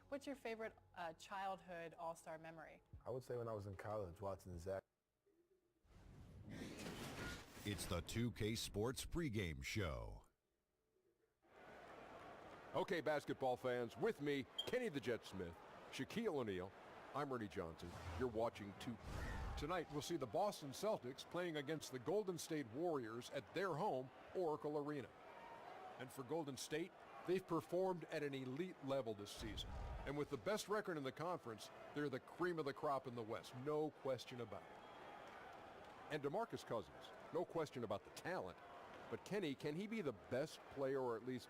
What's your favorite childhood all-star memory? I would say when I was in college watching Zach. It's the 2K Sports pregame show. Okay, basketball fans, with me, Kenny the Jet Smith, Shaquille O'Neal, I'm Ernie Johnson. You're watching 2. Tonight, we'll see the Boston Celtics playing against the Golden State Warriors at their home, Oracle Arena. And for Golden State, they've performed at an elite level this season. And with the best record in the conference, they're the cream of the crop in the West, no question about it. And DeMarcus Cousins, no question about the talent. But Kenny, can he be the best player, or at least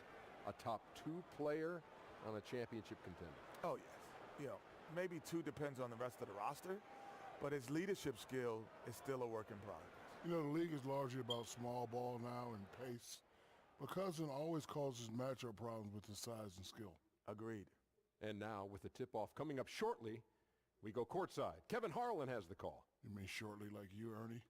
a top 2 player on a championship contender? Oh, yes. You know, maybe 2 depends on the rest of the roster, but his leadership skill is still a work in progress. You know, the league is largely about small ball now and pace, but Cousin always causes matchup problems with his size and skill. Agreed. And now, with the tip-off coming up shortly, we go courtside. Kevin Harlan has the call. You mean shortly like you, Ernie?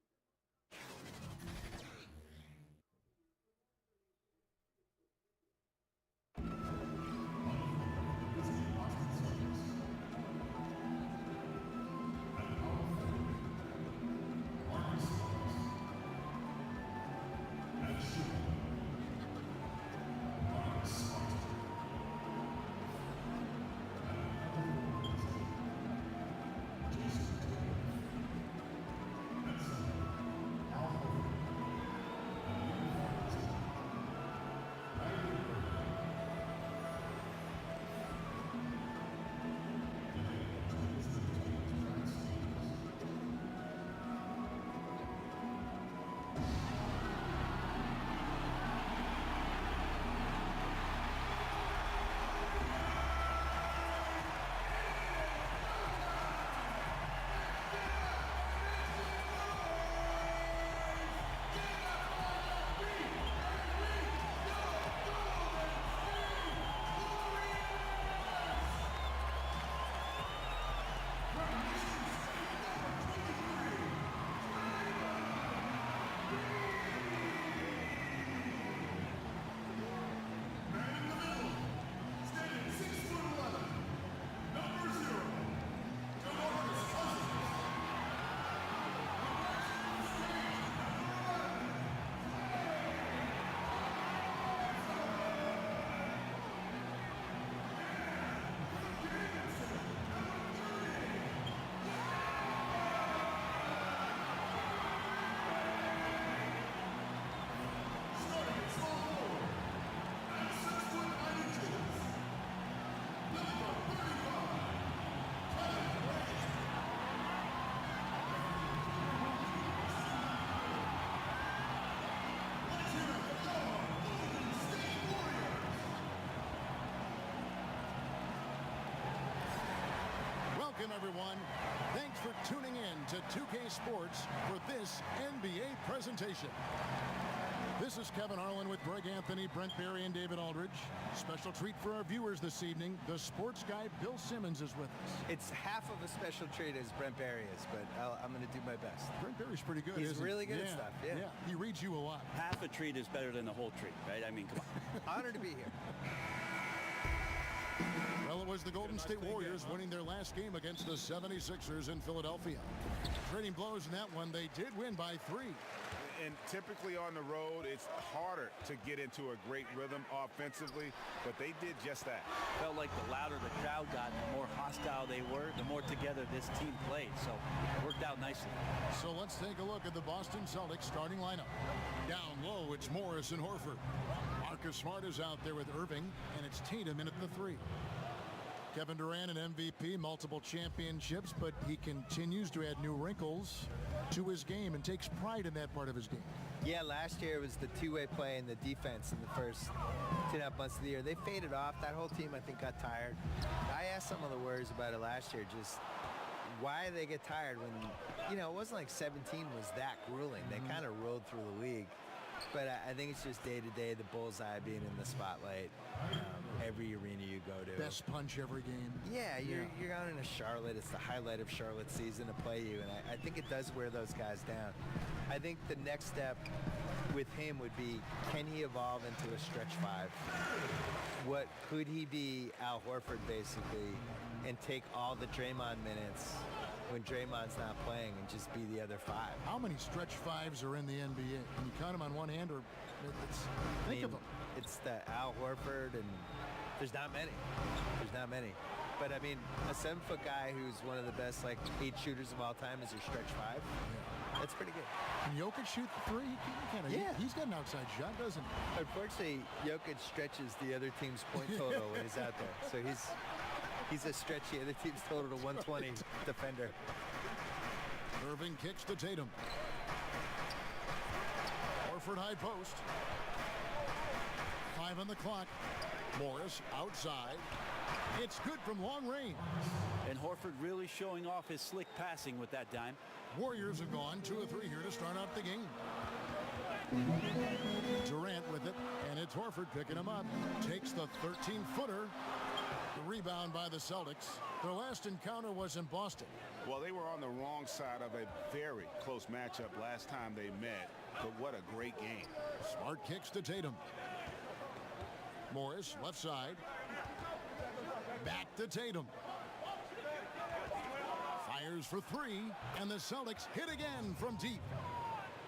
Welcome, everyone. Thanks for tuning in to 2K Sports for this NBA presentation. This is Kevin Harlan with Greg Anthony, Brent Barry, and David Aldridge. Special treat for our viewers this evening. The sports guy, Bill Simmons, is with us. It's half of a special treat as Brent Barry is, but I'm going to do my best. Brent Barry's pretty good, He's isn't really good he? at stuff, yeah. He reads you a lot. Half a treat is better than the whole treat, right? I mean, come on. Honored to be here. Well, it was the Golden State Warriors winning their last game against the 76ers in Philadelphia. Trading blows in that one, they did win by 3. And typically on the road, it's harder to get into a great rhythm offensively, but they did just that. Felt like the louder the crowd got, the more hostile they were, the more together this team played. So it worked out nicely. So let's take a look at the Boston Celtics starting lineup. Down low, it's Morris and Horford. Marcus Smart is out there with Irving, and it's Tatum in at the 3. Kevin Durant, an MVP, multiple championships, but he continues to add new wrinkles to his game and takes pride in that part of his game. Yeah, last year it was the two-way play and the defense in the first 2.5 months of the year. They faded off. That whole team, I think, got tired. I asked some of the Warriors about it last year, just why they get tired when, you know, it wasn't like 17 was that grueling. They kind of rolled through the league. But I think it's just day-to-day, the bullseye being in the spotlight. every arena you go to. Best punch every game. Yeah, you're going into Charlotte. It's the highlight of Charlotte's season to play you, and I think it does wear those guys down. I think the next step with him would be, can he evolve into a stretch five? What could he be Al Horford basically, and take all the Draymond minutes when Draymond's not playing and just be the other five? How many stretch fives are in the NBA? Can you count them on one hand, or think of them? It's the Al Horford, and there's not many. There's not many. But I mean, a 7-foot guy who's one of the best 8 shooters of all time is your stretch five. Yeah. That's pretty good. Can Jokic shoot the three? Yeah. He's got an outside shot, doesn't he? Unfortunately, Jokic stretches the other team's point total when he's out there. So he's a stretchy other team's total to 120 defender. Irving kicks to Tatum. Horford high post. 5 on the clock. Morris outside. It's good from long range. And Horford really showing off his slick passing with that dime. Warriors have gone 2 of 3 here to start out the game. Durant with it, and it's Horford picking him up. Takes the 13-footer. The rebound by the Celtics. Their last encounter was in Boston. Well, they were on the wrong side of a very close matchup last time they met, but what a great game. Smart kicks to Tatum. Morris, left side. Back to Tatum. Fires for 3, and the Celtics hit again from deep.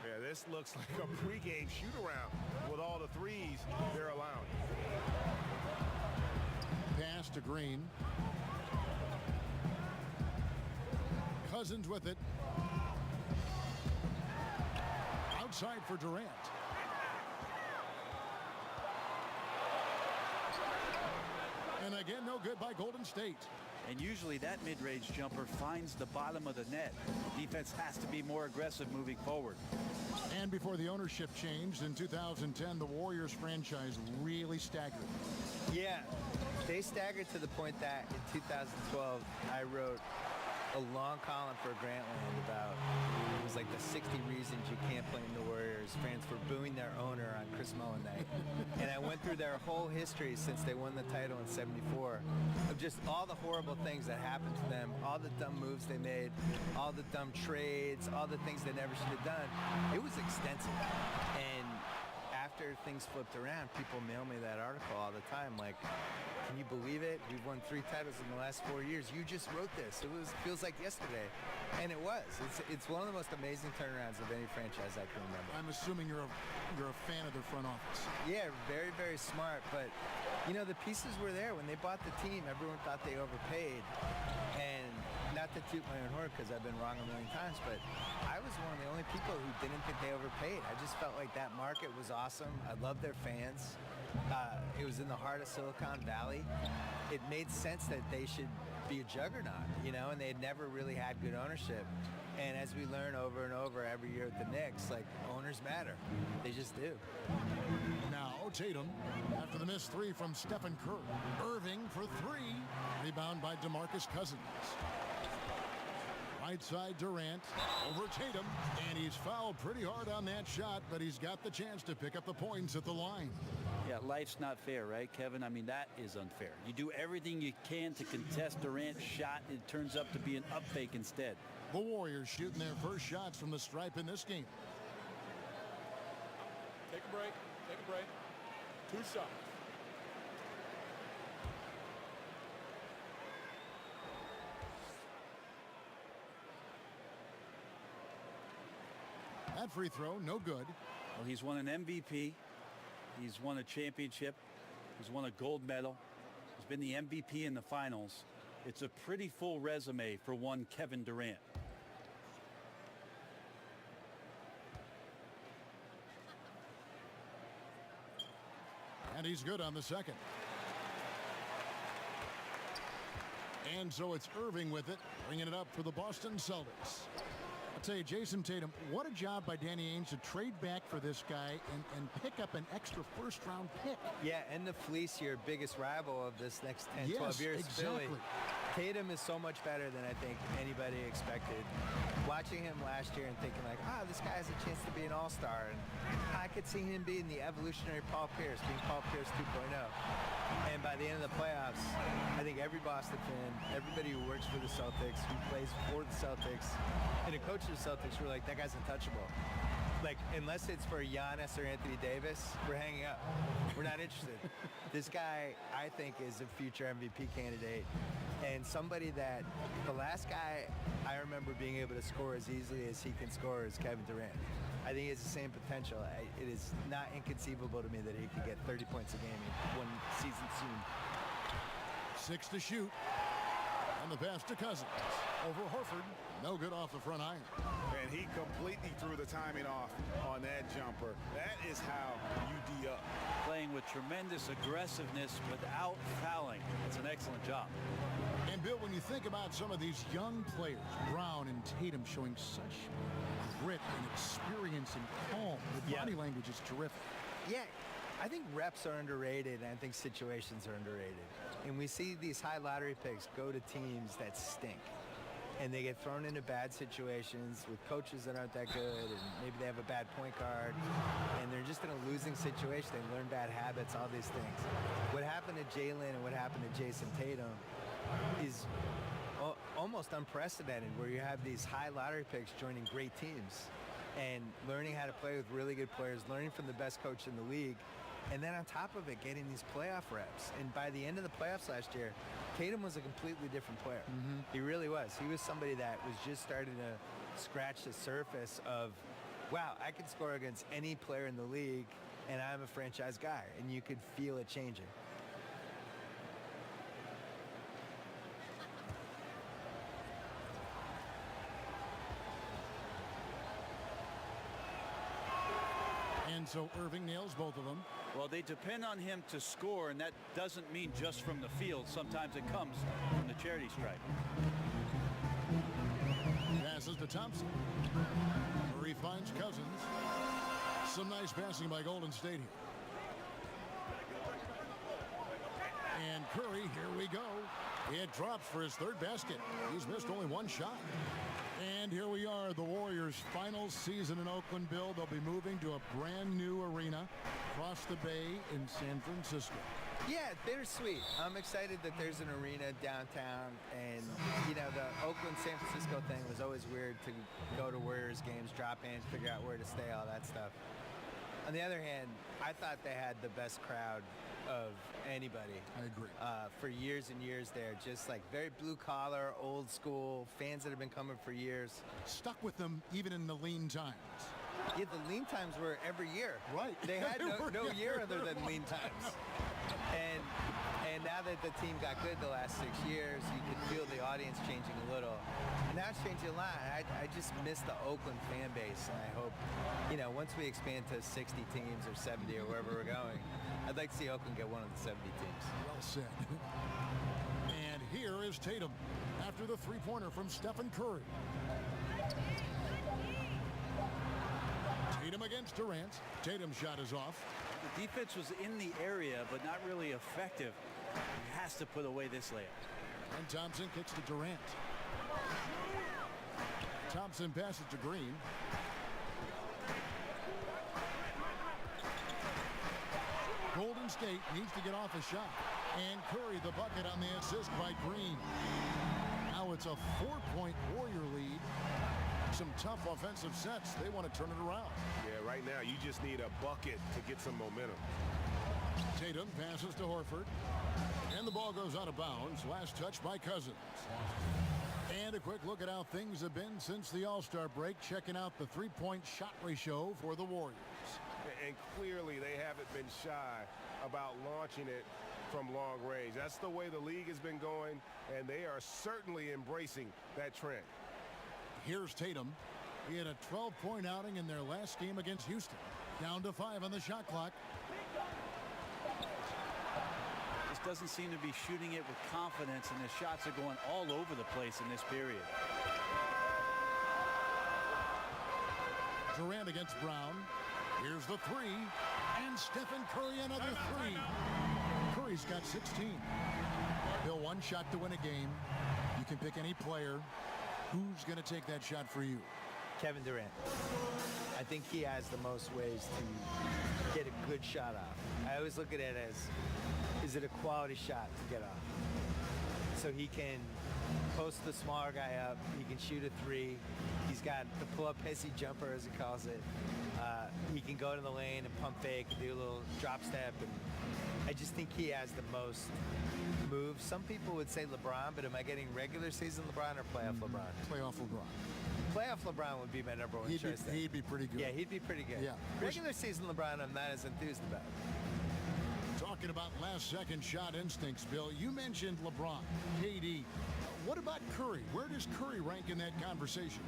Yeah, this looks like a pregame shoot-around with all the threes they're allowing. Pass to Green. Cousins with it. Outside for Durant. And again, no good by Golden State. And usually that mid-range jumper finds the bottom of the net. Defense has to be more aggressive moving forward. And before the ownership changed in 2010, the Warriors franchise really staggered. Yeah, they staggered to the point that in 2012, I wrote a long column for Grantland about, it was like the 60 reasons you can't blame the Warriors. Fans for booing their owner on Chris Mullin night. And I went through their whole history since they won the title in '74 of just all the horrible things that happened to them, all the dumb moves they made, all the dumb trades, all the things they never should have done. It was extensive. And after things flipped around, people mail me that article all the time, like, can you believe it? We've won 3 titles in the last 4 years. You just wrote this. It feels like yesterday. And it was. It's one of the most amazing turnarounds of any franchise I can remember. I'm assuming you're a fan of their front office. Yeah, very, very smart. But, the pieces were there. When they bought the team, everyone thought they overpaid. And not to toot my own horn because I've been wrong a million times, but I was one of the only people who didn't think they overpaid. I just felt like that market was awesome. I loved their fans. It was in the heart of Silicon Valley. It made sense that they should be a juggernaut, and they had never really had good ownership. And as we learn over and over every year at the Knicks, owners matter. They just do. Now Tatum, after the missed 3 from Stephen Curry. Irving for 3. Rebound by DeMarcus Cousins. Right side Durant over Tatum, and he's fouled pretty hard on that shot, but he's got the chance to pick up the points at the line. Yeah, life's not fair, right, Kevin? I mean, that is unfair. You do everything you can to contest Durant's shot. It turns up to be an up fake instead. The Warriors shooting their first shots from the stripe in this game. Take a break. 2 shots. That free throw, no good. Well, he's won an MVP. He's won a championship. He's won a gold medal. He's been the MVP in the finals. It's a pretty full resume for one Kevin Durant. And he's good on the second. And so it's Irving with it, bringing it up for the Boston Celtics. I'll tell you, Jason Tatum, what a job by Danny Ainge to trade back for this guy and pick up an extra first-round pick. Yeah, and to fleece your biggest rival of this next 10, Yes, 12 years. exactly. Philly. Tatum is so much better than I think anybody expected. Watching him last year and thinking like, this guy has a chance to be an all-star. And I could see him being the evolutionary Paul Pierce, being Paul Pierce 2.0. And by the end of the playoffs, I think every Boston fan, everybody who works for the Celtics, who plays for the Celtics, and a coach of the Celtics were like, that guy's untouchable. Like, unless it's for Giannis or Anthony Davis, we're hanging up. We're not interested. This guy, I think, is a future MVP candidate. And somebody that, the last guy I remember being able to score as easily as he can score is Kevin Durant. I think he has the same potential. It is not inconceivable to me that he could get 30 points a game in one season soon. 6 to shoot. And the pass to Cousins. Over Horford. No good off the front iron. And he completely threw the timing off on that jumper. That is how you D up. Playing with tremendous aggressiveness without fouling. It's an excellent job. And Bill, when you think about some of these young players, Brown and Tatum showing such grit and experience and calm, the body language is terrific. Yeah, I think reps are underrated, and I think situations are underrated. And we see these high lottery picks go to teams that stink. And they get thrown into bad situations with coaches that aren't that good, and maybe they have a bad point guard, and they're just in a losing situation. They learn bad habits, all these things. What happened to Jalen and what happened to Jason Tatum is almost unprecedented, where you have these high lottery picks joining great teams and learning how to play with really good players, learning from the best coach in the league, and then on top of it, getting these playoff reps. And by the end of the playoffs last year, Tatum was a completely different player. He really was. He was somebody that was just starting to scratch the surface of, wow, I can score against any player in the league, and I'm a franchise guy. And you could feel it changing. And so Irving nails both of them. Well, they depend on him to score, and that doesn't mean just from the field. Sometimes it comes from the charity stripe. Passes to Thompson. Murray finds Cousins. Some nice passing by Golden State here. And Curry, here we go. He had dropped for his third basket. He's missed only one shot. And here we are, the Warriors' final season in Oakland. Bill, they'll be moving to a brand new arena across the bay in San Francisco. Yeah, bittersweet. I'm excited that there's an arena downtown, and you know, the Oakland-San Francisco thing was always weird to go to Warriors games, drop in, figure out where to stay, all that stuff. On the other hand, I thought they had the best crowd of anybody. I agree. For years and years there, just like very blue collar, old school, fans that have been coming for years. Stuck with them even in the lean times. Yeah, the lean times were every year. Right. They had no year other than lean times. And now that the team got good the last 6 years, you could feel the audience changing a little. And now it's changing a lot. I just miss the Oakland fan base, and I hope, you know, once we expand to 60 teams or 70 or wherever we're going, I'd like to see Oakland get one of the 70 teams. Well said. And here is Tatum after the three-pointer from Stephen Curry. Tatum against Durant. Tatum's shot is off. The defense was in the area, but not really effective. He has to put away this layup. And Thompson kicks to Durant. Thompson passes to Green. Golden State needs to get off a shot. And Curry the bucket on the assist by Green. Now it's a 4-point Warrior lead. Some tough offensive sets. They want to turn it around. Yeah, right now you just need a bucket to get some momentum. Tatum passes to Horford. And the ball goes out of bounds. Last touch by Cousins. And a quick look at how things have been since the All-Star break. Checking out the three-point shot ratio for the Warriors. And clearly they haven't been shy about launching it from long range. That's the way the league has been going, and they are certainly embracing that trend. Here's Tatum. He had a 12-point outing in their last game against Houston. Down to 5 on the shot clock. Just doesn't seem to be shooting it with confidence, and his shots are going all over the place in this period. Durant against Brown. Here's the three. And Stephen Curry another three. Curry's got 16. Bill, one shot to win a game. You can pick any player. Who's going to take that shot for you? Kevin Durant. I think he has the most ways to get a good shot off. I always look at it as, is it a quality shot to get off? So he can post the smaller guy up. He can shoot a three. He's got the pull-up hissy jumper, as he calls it. He can go to the lane and pump fake and do a little drop step. And I just think he has the most moves. Some people would say LeBron, but am I getting regular season LeBron or playoff LeBron? Playoff LeBron. Playoff LeBron would be my number one choice. He'd be pretty good. Yeah, he'd be pretty good. Yeah. Regular season LeBron, I'm not as enthused about. Talking about last-second shot instincts, Bill, you mentioned LeBron, KD. What about Curry? Where does Curry rank in that conversation?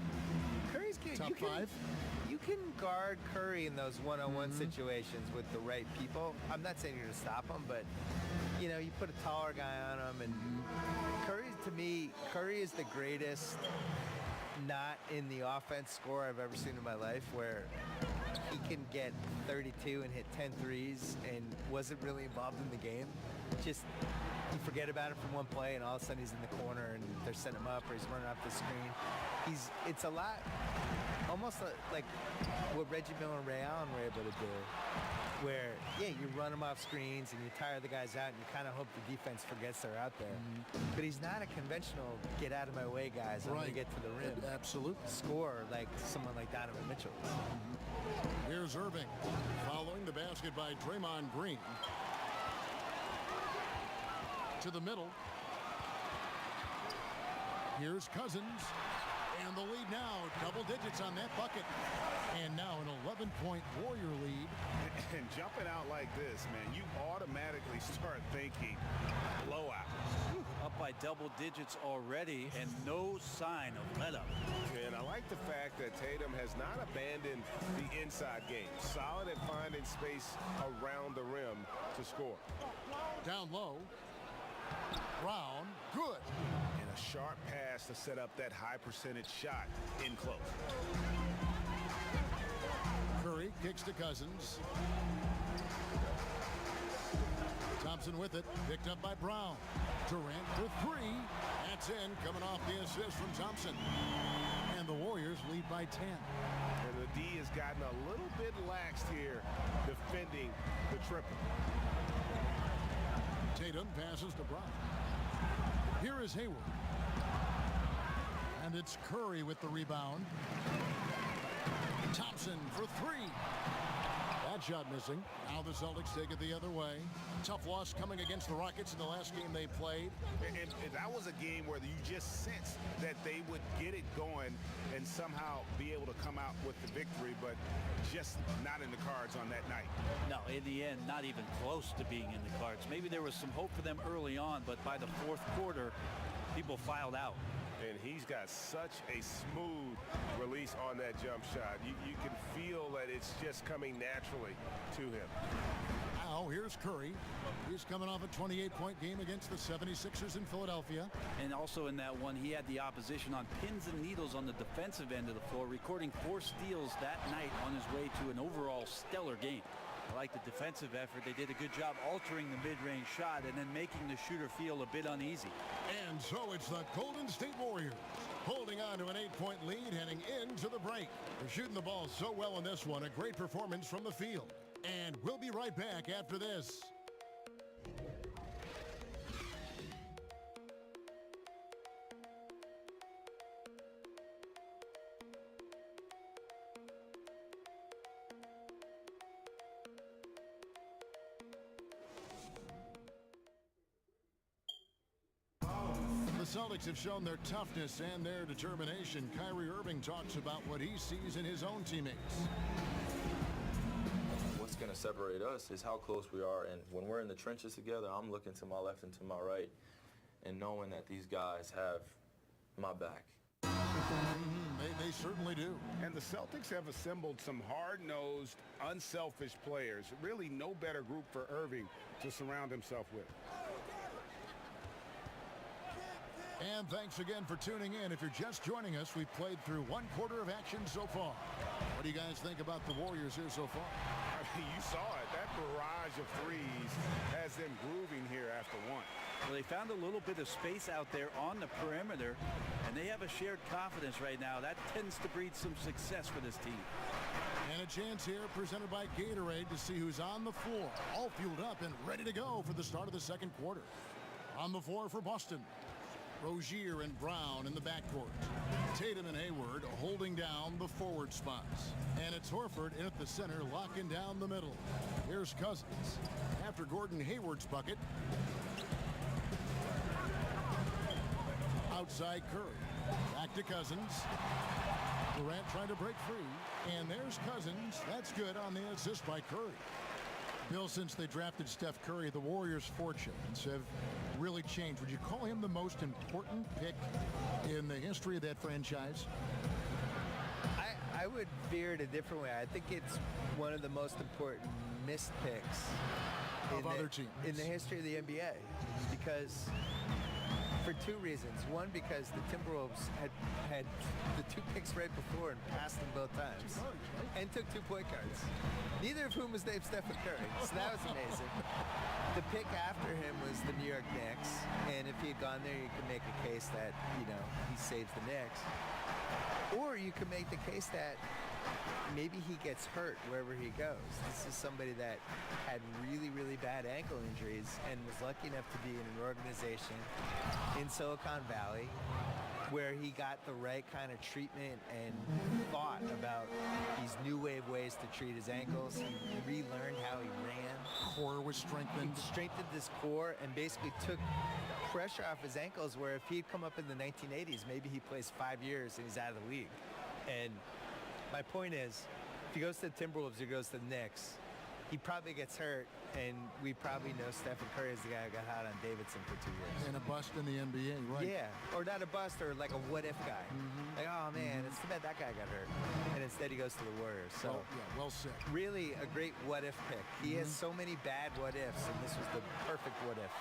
Curry's good. Top five? You can guard Curry in those one-on-one situations with the right people. I'm not saying you're going to stop him, but, you know, you put a taller guy on him. And Curry, to me, Curry is the greatest not in the offense score I've ever seen in my life, where he can get 32 and hit 10 threes and wasn't really involved in the game. Just you forget about it from one play and all of a sudden he's in the corner and they're setting him up or he's running off the screen. It's a lot, almost like what Reggie Miller and Ray Allen were able to do, where, yeah, you run them off screens and you tire the guys out and you kind of hope the defense forgets they're out there. But he's not a conventional get out of my way guys. I'm going to get to the rim. Absolutely. Score like someone like Donovan Mitchell. Here's Irving following the basket by Draymond Green. To the middle. Here's Cousins. And the lead now, double digits on that bucket. And now an 11-point Warrior lead. And jumping out like this, man, you automatically start thinking blowout. Up by double digits already and no sign of let up. And I like the fact that Tatum has not abandoned the inside game. Solid at finding space around the rim to score. Down low. Brown, good. And a sharp pass to set up that high percentage shot in close. Curry kicks to Cousins. Thompson with it, picked up by Brown. Durant for three. That's in, coming off the assist from Thompson. And the Warriors lead by 10. And the D has gotten a little bit laxed here defending the triple. Tatum passes to Brown. Here is Hayward. And it's Curry with the rebound. Thompson for three. That shot missing. Now the Celtics take it the other way. Tough loss coming against the Rockets in the last game they played. And that was a game where you just sensed that they would get it going and somehow be able to come out with the victory, but just not in the cards on that night. No, in the end, not even close to being in the cards. Maybe there was some hope for them early on, but by the fourth quarter, people filed out. And he's got such a smooth release on that jump shot. You can feel that it's just coming naturally to him. Now here's Curry. He's coming off a 28-point game against the 76ers in Philadelphia. And also in that one, he had the opposition on pins and needles on the defensive end of the floor, recording 4 steals that night on his way to an overall stellar game. I like the defensive effort. They did a good job altering the mid-range shot and then making the shooter feel a bit uneasy. And so it's the Golden State Warriors holding on to an 8-point lead heading into the break. They're shooting the ball so well in this one. A great performance from the field. And we'll be right back after this. The Celtics have shown their toughness and their determination. Kyrie Irving talks about what he sees in his own teammates. What's going to separate us is how close we are, and when we're in the trenches together, I'm looking to my left and to my right and knowing that these guys have my back. They certainly do. And the Celtics have assembled some hard-nosed, unselfish players. Really no better group for Irving to surround himself with. And thanks again for tuning in. If you're just joining us, we've played through 1/4 of action so far. What do you guys think about the Warriors here so far? I mean, you saw it. That barrage of threes has them grooving here after one. Well, they found a little bit of space out there on the perimeter, and they have a shared confidence right now. That tends to breed some success for this team. And a chance here presented by Gatorade to see who's on the floor, all fueled up and ready to go for the start of the second quarter. On the floor for Boston, Rozier and Brown in the backcourt. Tatum and Hayward holding down the forward spots. And it's Horford in at the center, locking down the middle. Here's Cousins. After Gordon Hayward's bucket, outside Curry. Back to Cousins. Durant trying to break free. And there's Cousins. That's good on the assist by Curry. Bill, since they drafted Steph Curry, the Warriors' fortunes have really changed. Would you call him the most important pick in the history of that franchise? I would veer it a different way. I think it's one of the most important missed picks of other teams in the history of the NBA, because for two reasons. One, because the Timberwolves had the 2 picks right before and passed them both times, and took 2 point guards, neither of whom was named Stephen Curry. So that was amazing. The pick after him was the New York Knicks, and if he had gone there, you could make a case that, you know, he saves the Knicks. Or you could make the case that maybe he gets hurt wherever he goes. This is somebody that had really, really bad ankle injuries and was lucky enough to be in an organization in Silicon Valley where he got the right kind of treatment and thought about these new wave ways to treat his ankles. He relearned how he ran. Core was strengthened. He strengthened his core and basically took pressure off his ankles, where if he'd come up in the 1980s, maybe he plays 5 years and he's out of the league. And my point is, if he goes to the Timberwolves or goes to the Knicks, he probably gets hurt, and we probably know Stephen Curry is the guy who got hot on Davidson for 2 years. And a bust in the NBA, right? Yeah, or not a bust, or like a what-if guy. Like, oh, man, it's too bad that guy got hurt. And instead he goes to the Warriors. So, well said. Really a great what-if pick. He has so many bad what-ifs, and this was the perfect what-if.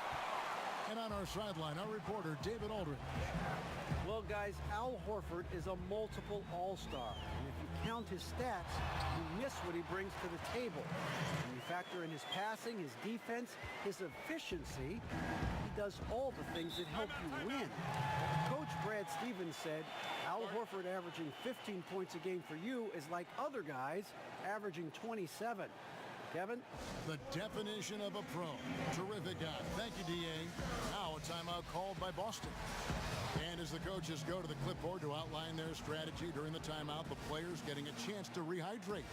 And on our sideline, our reporter, David Aldridge. Well, guys, Al Horford is a multiple all-star. And if you count his stats, you miss what he brings to the table. When you factor in his passing, his defense, his efficiency, he does all the things that help you win. Coach Brad Stevens said, Al Horford averaging 15 points a game for you is like other guys averaging 27. Kevin? The definition of a pro. Terrific guy. Thank you, D.A. Now a timeout called by Boston. And as the coaches go to the clipboard to outline their strategy during the timeout, the players getting a chance to rehydrate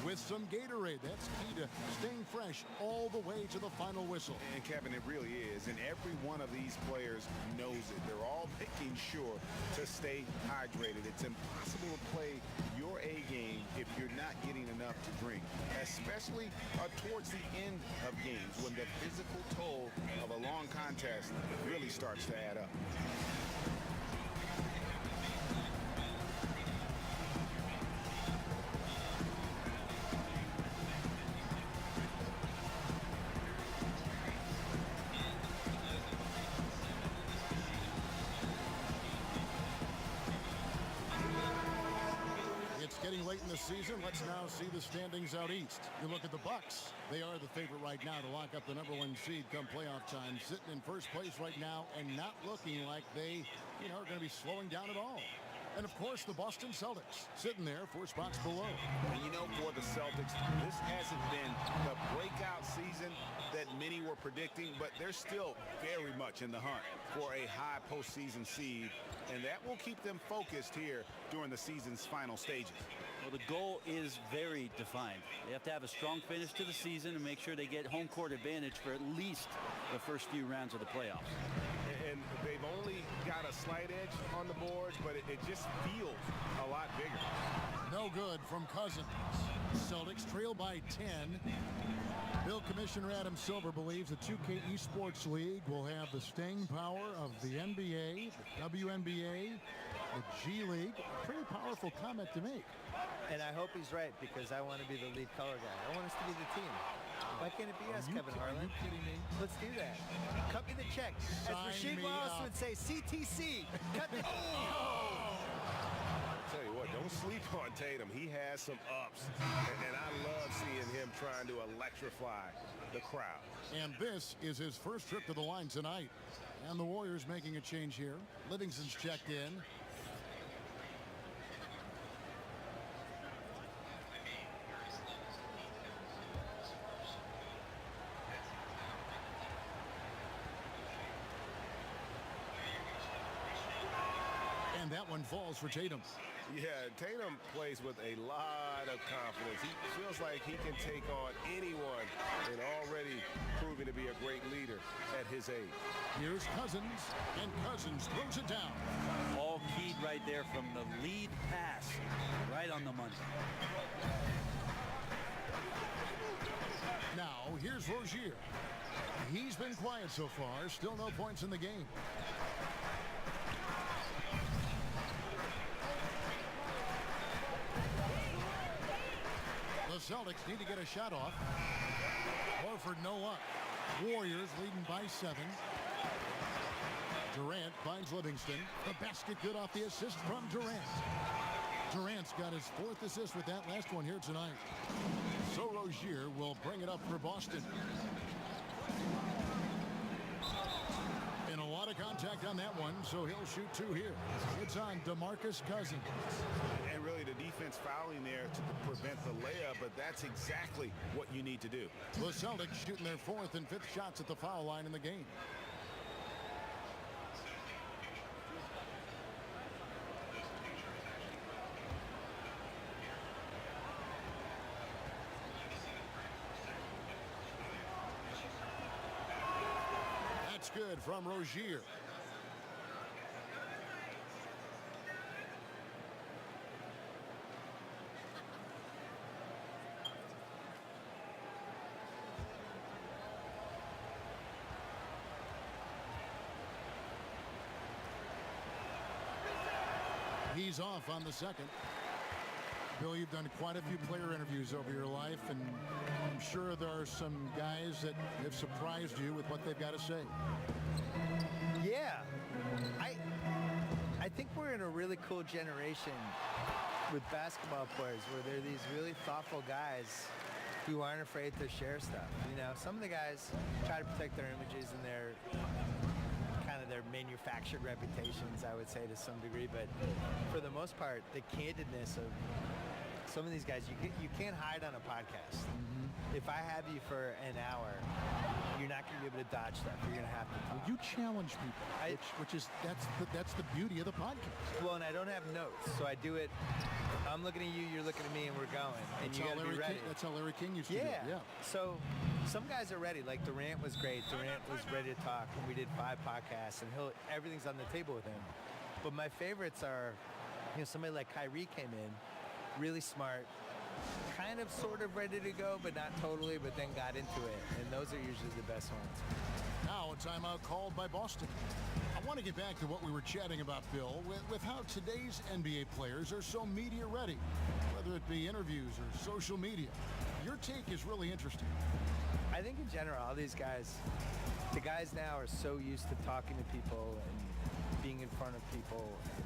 with some Gatorade. That's key to staying fresh all the way to the final whistle. And Kevin, it really is. And every one of these players knows it. They're all making sure to stay hydrated. It's impossible to play your A game if you're not getting enough to drink, especially towards the end of games when the physical toll of a long contest really starts to add up. Getting late in the season, let's now see the standings out east. You look at the Bucks. They are the favorite right now to lock up the #1 seed come playoff time, sitting in first place right now and not looking like they, are going to be slowing down at all. And of course, the Boston Celtics sitting there 4 spots below. And for the Celtics, this hasn't been the breakout season that many were predicting, but they're still very much in the hunt for a high postseason seed, and that will keep them focused here during the season's final stages. Well, the goal is very defined. They have to have a strong finish to the season and make sure they get home court advantage for at least the first few rounds of the playoffs. And they've only got a slight edge on the boards, but it just feels a lot bigger. No good from Cousins. Celtics trail by 10. Bill Commissioner Adam Silver believes the 2K Esports League will have the staying power of the NBA, the WNBA, the G League. Pretty powerful comment to make. And I hope he's right, because I want to be the lead color guy. I want us to be the team. Why can't it be us, Kevin Harlan? Are you kidding me? Let's do that. Cut me the check. As Rasheed Wallace would say, CTC. Cut the... I'll tell you what, don't don't sleep on Tatum. He has some ups, and I love seeing him trying to electrify the crowd. And this is his first trip to the line tonight. And the Warriors making a change here. Livingston's checked in. And that one falls for Tatum. Yeah, Tatum plays with a lot of confidence. He feels like he can take on anyone and already proving to be a great leader at his age. Here's Cousins, and Cousins throws it down. All keyed right there from the lead pass. Right on the money. Now, here's Rozier. He's been quiet so far. Still no points in the game. The Celtics need to get a shot off. Horford no luck. Warriors leading by 7. Durant finds Livingston. The basket good off the assist from Durant. Durant's got his 4th assist with that last one here tonight. So Rozier will bring it up for Boston. And a lot of contact on that one, so he'll shoot 2 here. It's on DeMarcus Cousins. And really the defense fouling there to prevent the layup, but that's exactly what you need to do. The Celtics shooting their 4th and 5th shots at the foul line in the game. That's good from Rozier. He's off on the second. Bill, you've done quite a few player interviews over your life, and I'm sure there are some guys that have surprised you with what they've got to say. Yeah. I think we're in a really cool generation with basketball players where they're these really thoughtful guys who aren't afraid to share stuff. You know, some of the guys try to protect their images and their their manufactured reputations, I would say, to some degree, but for the most part, the candidness of some of these guys, you can't hide on a podcast. If I have you for an hour, you're not going to be able to dodge stuff. You're going to have to talk. You challenge people, which is that's the beauty of the podcast. Well, and I don't have notes, so I do it. I'm looking at you, you're looking at me, and we're going. And you got to be ready. That's how Larry King used to do it. Yeah. So some guys are ready. Like Durant was great. Durant was ready to talk. And we did 5 podcasts, and everything's on the table with him. But my favorites are, somebody like Kyrie came in, really smart, kind of sort of ready to go, but not totally, but then got into it. And those are usually the best ones. Now a timeout called by Boston. I want to get back to what we were chatting about, Bill, with how today's NBA players are so media ready, whether it be interviews or social media. Your take is really interesting. I think in general, all these guys, the guys now are so used to talking to people and being in front of people. And,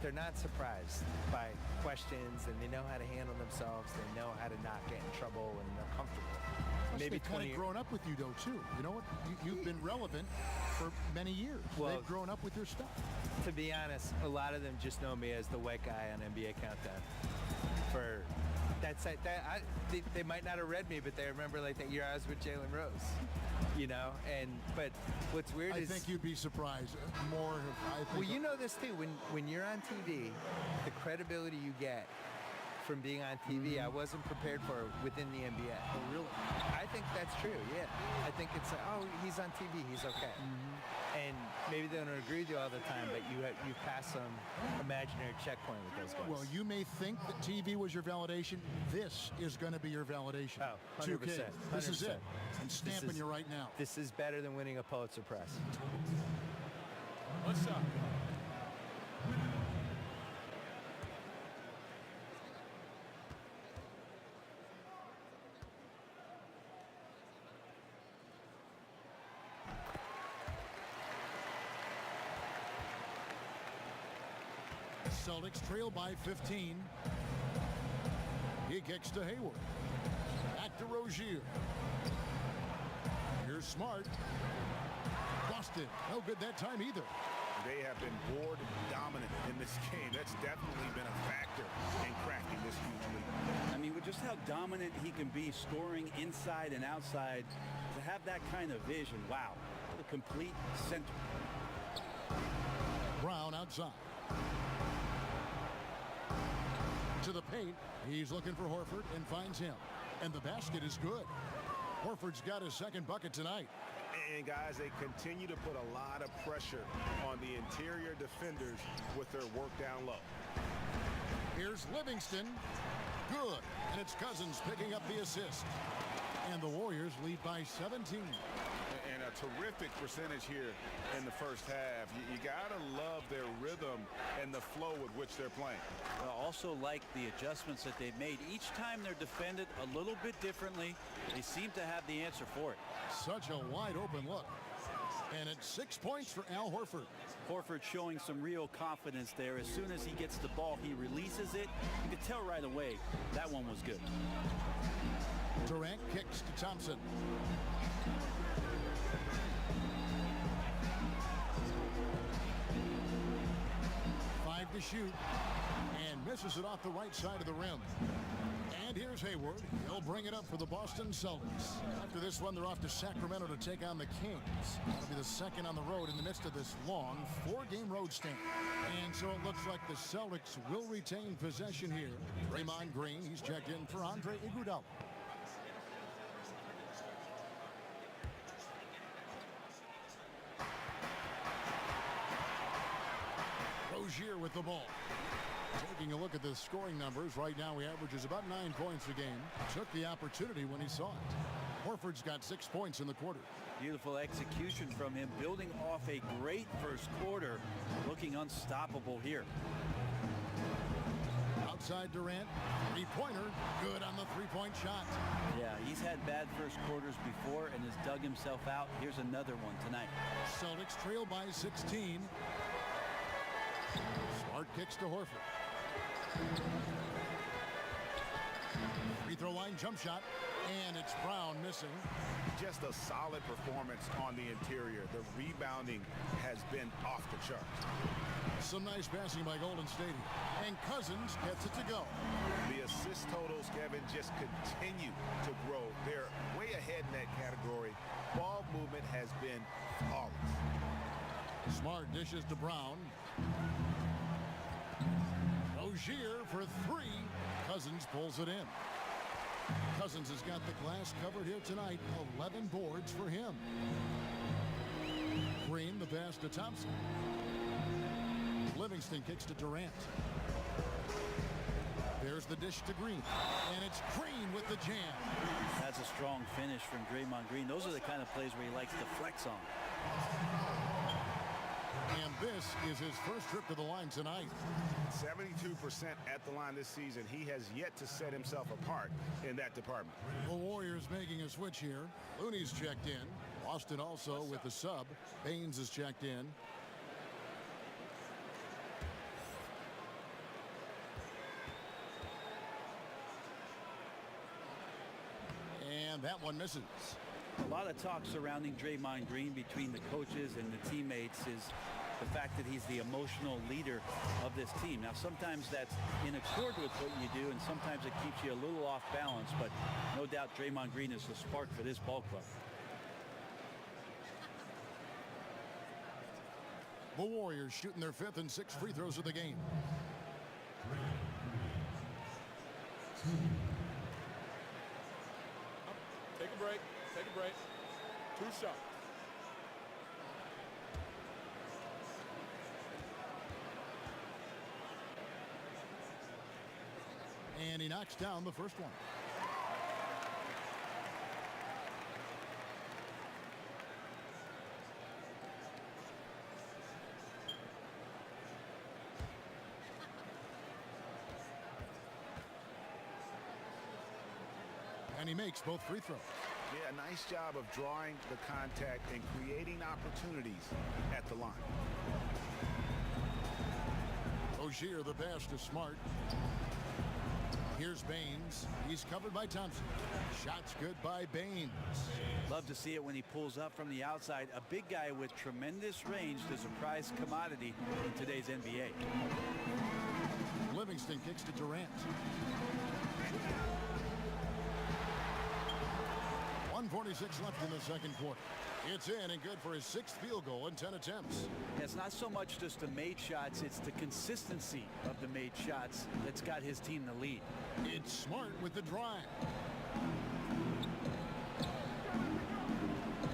they're not surprised by questions, and they know how to handle themselves. They know how to not get in trouble, and they're comfortable. Maybe they've kind of grown up with you, though, too. You know what? You've been relevant for many years. Well, they've grown up with your stuff. To be honest, a lot of them just know me as the white guy on NBA Countdown. They might not have read me, but they remember like that year I was with Jalen Rose. But what's weird is I think you'd be surprised more. Well, you know this too. When you're on TV, the credibility you get from being on TV, I wasn't prepared for within the NBA. Oh, really? I think that's true, yeah. I think it's he's on TV, he's okay. And maybe they don't agree with you all the time, but you pass some imaginary checkpoint with those guys. Well, you may think that TV was your validation. This is going to be your validation. Oh, 100%. 2K. This is it. I'm stamping you right now. This is better than winning a Pulitzer Prize. What's up? Celtics trail by 15. He kicks to Hayward. Back to Rozier. Here's Smart. Boston, no good that time either. They have been board dominant in this game. That's definitely been a factor in cracking this huge lead. I mean, with just how dominant he can be scoring inside and outside, to have that kind of vision, wow, what a complete center. Brown outside. To the paint. He's looking for Horford and finds him. And the basket is good. Horford's got his second bucket tonight. And guys, they continue to put a lot of pressure on the interior defenders with their work down low. Here's Livingston. Good. And it's Cousins picking up the assist. And the Warriors lead by 17. And a terrific percentage here in the first half. You got to love their rhythm and the flow with which they're playing. I also like the adjustments that they've made. Each time they're defended a little bit differently, they seem to have the answer for it. Such a wide open look. And it's 6 points for Al Horford. Horford showing some real confidence there. As soon as he gets the ball, he releases it. You can tell right away that one was good. Durant kicks to Thompson. To shoot and misses it off the right side of the rim. And here's Hayward. He'll bring it up for the Boston Celtics. After this one, they're off to Sacramento to take on the Kings. That'll be the second on the road in the midst of this long 4-game road stint. And so it looks like the Celtics will retain possession here. Draymond Green, he's checked in for Andre Iguodala. Rozier with the ball. Taking a look at the scoring numbers, right now he averages about 9 points a game. Took the opportunity when he saw it. Horford's got 6 points in the quarter. Beautiful execution from him, building off a great first quarter, looking unstoppable here. Outside Durant, three-pointer, good on the three-point shot. Yeah, he's had bad first quarters before and has dug himself out. Here's another one tonight. Celtics trail by 16. Smart kicks to Horford. Free throw line jump shot, and it's Brown missing. Just a solid performance on the interior. The rebounding has been off the charts. Some nice passing by Golden State. And Cousins gets it to go. The assist totals, Kevin, just continue to grow. They're way ahead in that category. Ball movement has been flawless. Smart dishes to Brown. Rozier for three. Cousins pulls it in. Cousins has got the glass covered here tonight. 11 boards for him. Green the pass to Thompson. Livingston kicks to Durant. There's the dish to Green. And it's Green with the jam. That's a strong finish from Draymond Green. Those are the kind of plays where he likes to flex on. And this is his first trip to the line tonight. 72% at the line this season. He has yet to set himself apart in that department. The Warriors making a switch here. Looney's checked in. Boston also with the sub. Baines is checked in. And that one misses. A lot of talk surrounding Draymond Green between the coaches and the teammates is the fact that he's the emotional leader of this team. Now, sometimes that's in accord with what you do, and sometimes it keeps you a little off balance, but no doubt Draymond Green is the spark for this ball club. The Warriors shooting their fifth and sixth free throws of the game. Take a break. Take a break. 2 shots. And he knocks down the first one. And he makes both free throws. Yeah, nice job of drawing the contact and creating opportunities at the line. Rozier, the pass to Smart. Here's Baines. He's covered by Thompson. Shots good by Baines. Love to see it when he pulls up from the outside. A big guy with tremendous range is a prized commodity in today's NBA. Livingston kicks to Durant. 1:46 left in the second quarter. It's in and good for his 6th field goal in 10 attempts. It's not so much just the made shots, it's the consistency of the made shots that's got his team the lead. It's Smart with the drive.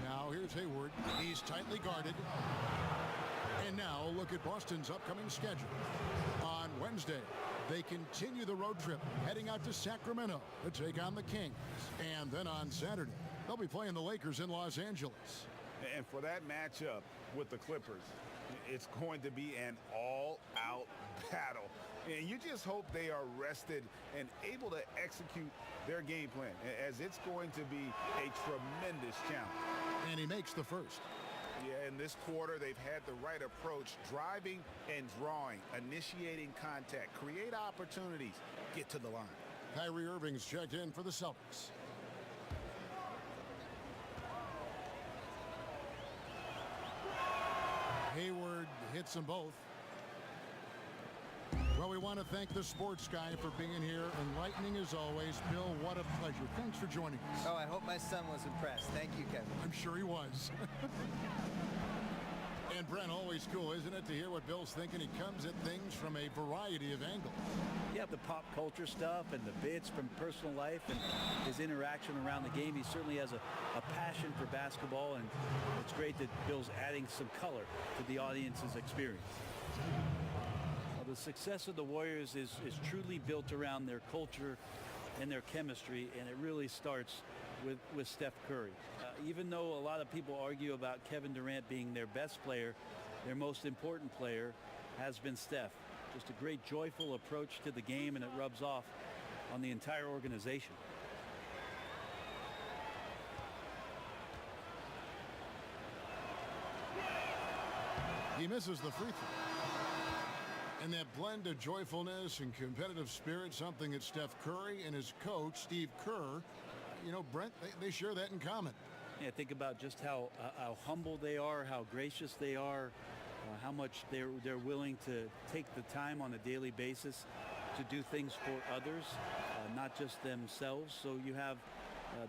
Now here's Hayward. He's tightly guarded. And now look at Boston's upcoming schedule. On Wednesday, they continue the road trip, heading out to Sacramento to take on the Kings. And then on Saturday, they'll be playing the Lakers in Los Angeles. And for that matchup with the Clippers, it's going to be an all-out battle. And you just hope they are rested and able to execute their game plan, as it's going to be a tremendous challenge. And he makes the first. Yeah, in this quarter, they've had the right approach, driving and drawing, initiating contact, create opportunities, get to the line. Kyrie Irving's checked in for the Celtics. Hayward hits them both. Well, we want to thank the sports guy for being here. Enlightening as always. Bill, what a pleasure. Thanks for joining us. Oh, I hope my son was impressed. Thank you, Kevin. I'm sure he was. And Brent, always cool, isn't it, to hear what Bill's thinking? He comes at things from a variety of angles. Yeah, the pop culture stuff and the bits from personal life and his interaction around the game. He certainly has a passion for basketball, and it's great that Bill's adding some color to the audience's experience. Well, the success of the Warriors is truly built around their culture and their chemistry, and it really starts with Steph Curry. Even though a lot of people argue about Kevin Durant being their best player, their most important player has been Steph. Just a great joyful approach to the game, and it rubs off on the entire organization. He misses the free throw. And that blend of joyfulness and competitive spirit, something that Steph Curry and his coach, Steve Kerr, you know, Brent, they share that in common. Yeah, think about just how humble they are, how gracious they are, how much they're willing to take the time on a daily basis to do things for others, not just themselves. So you have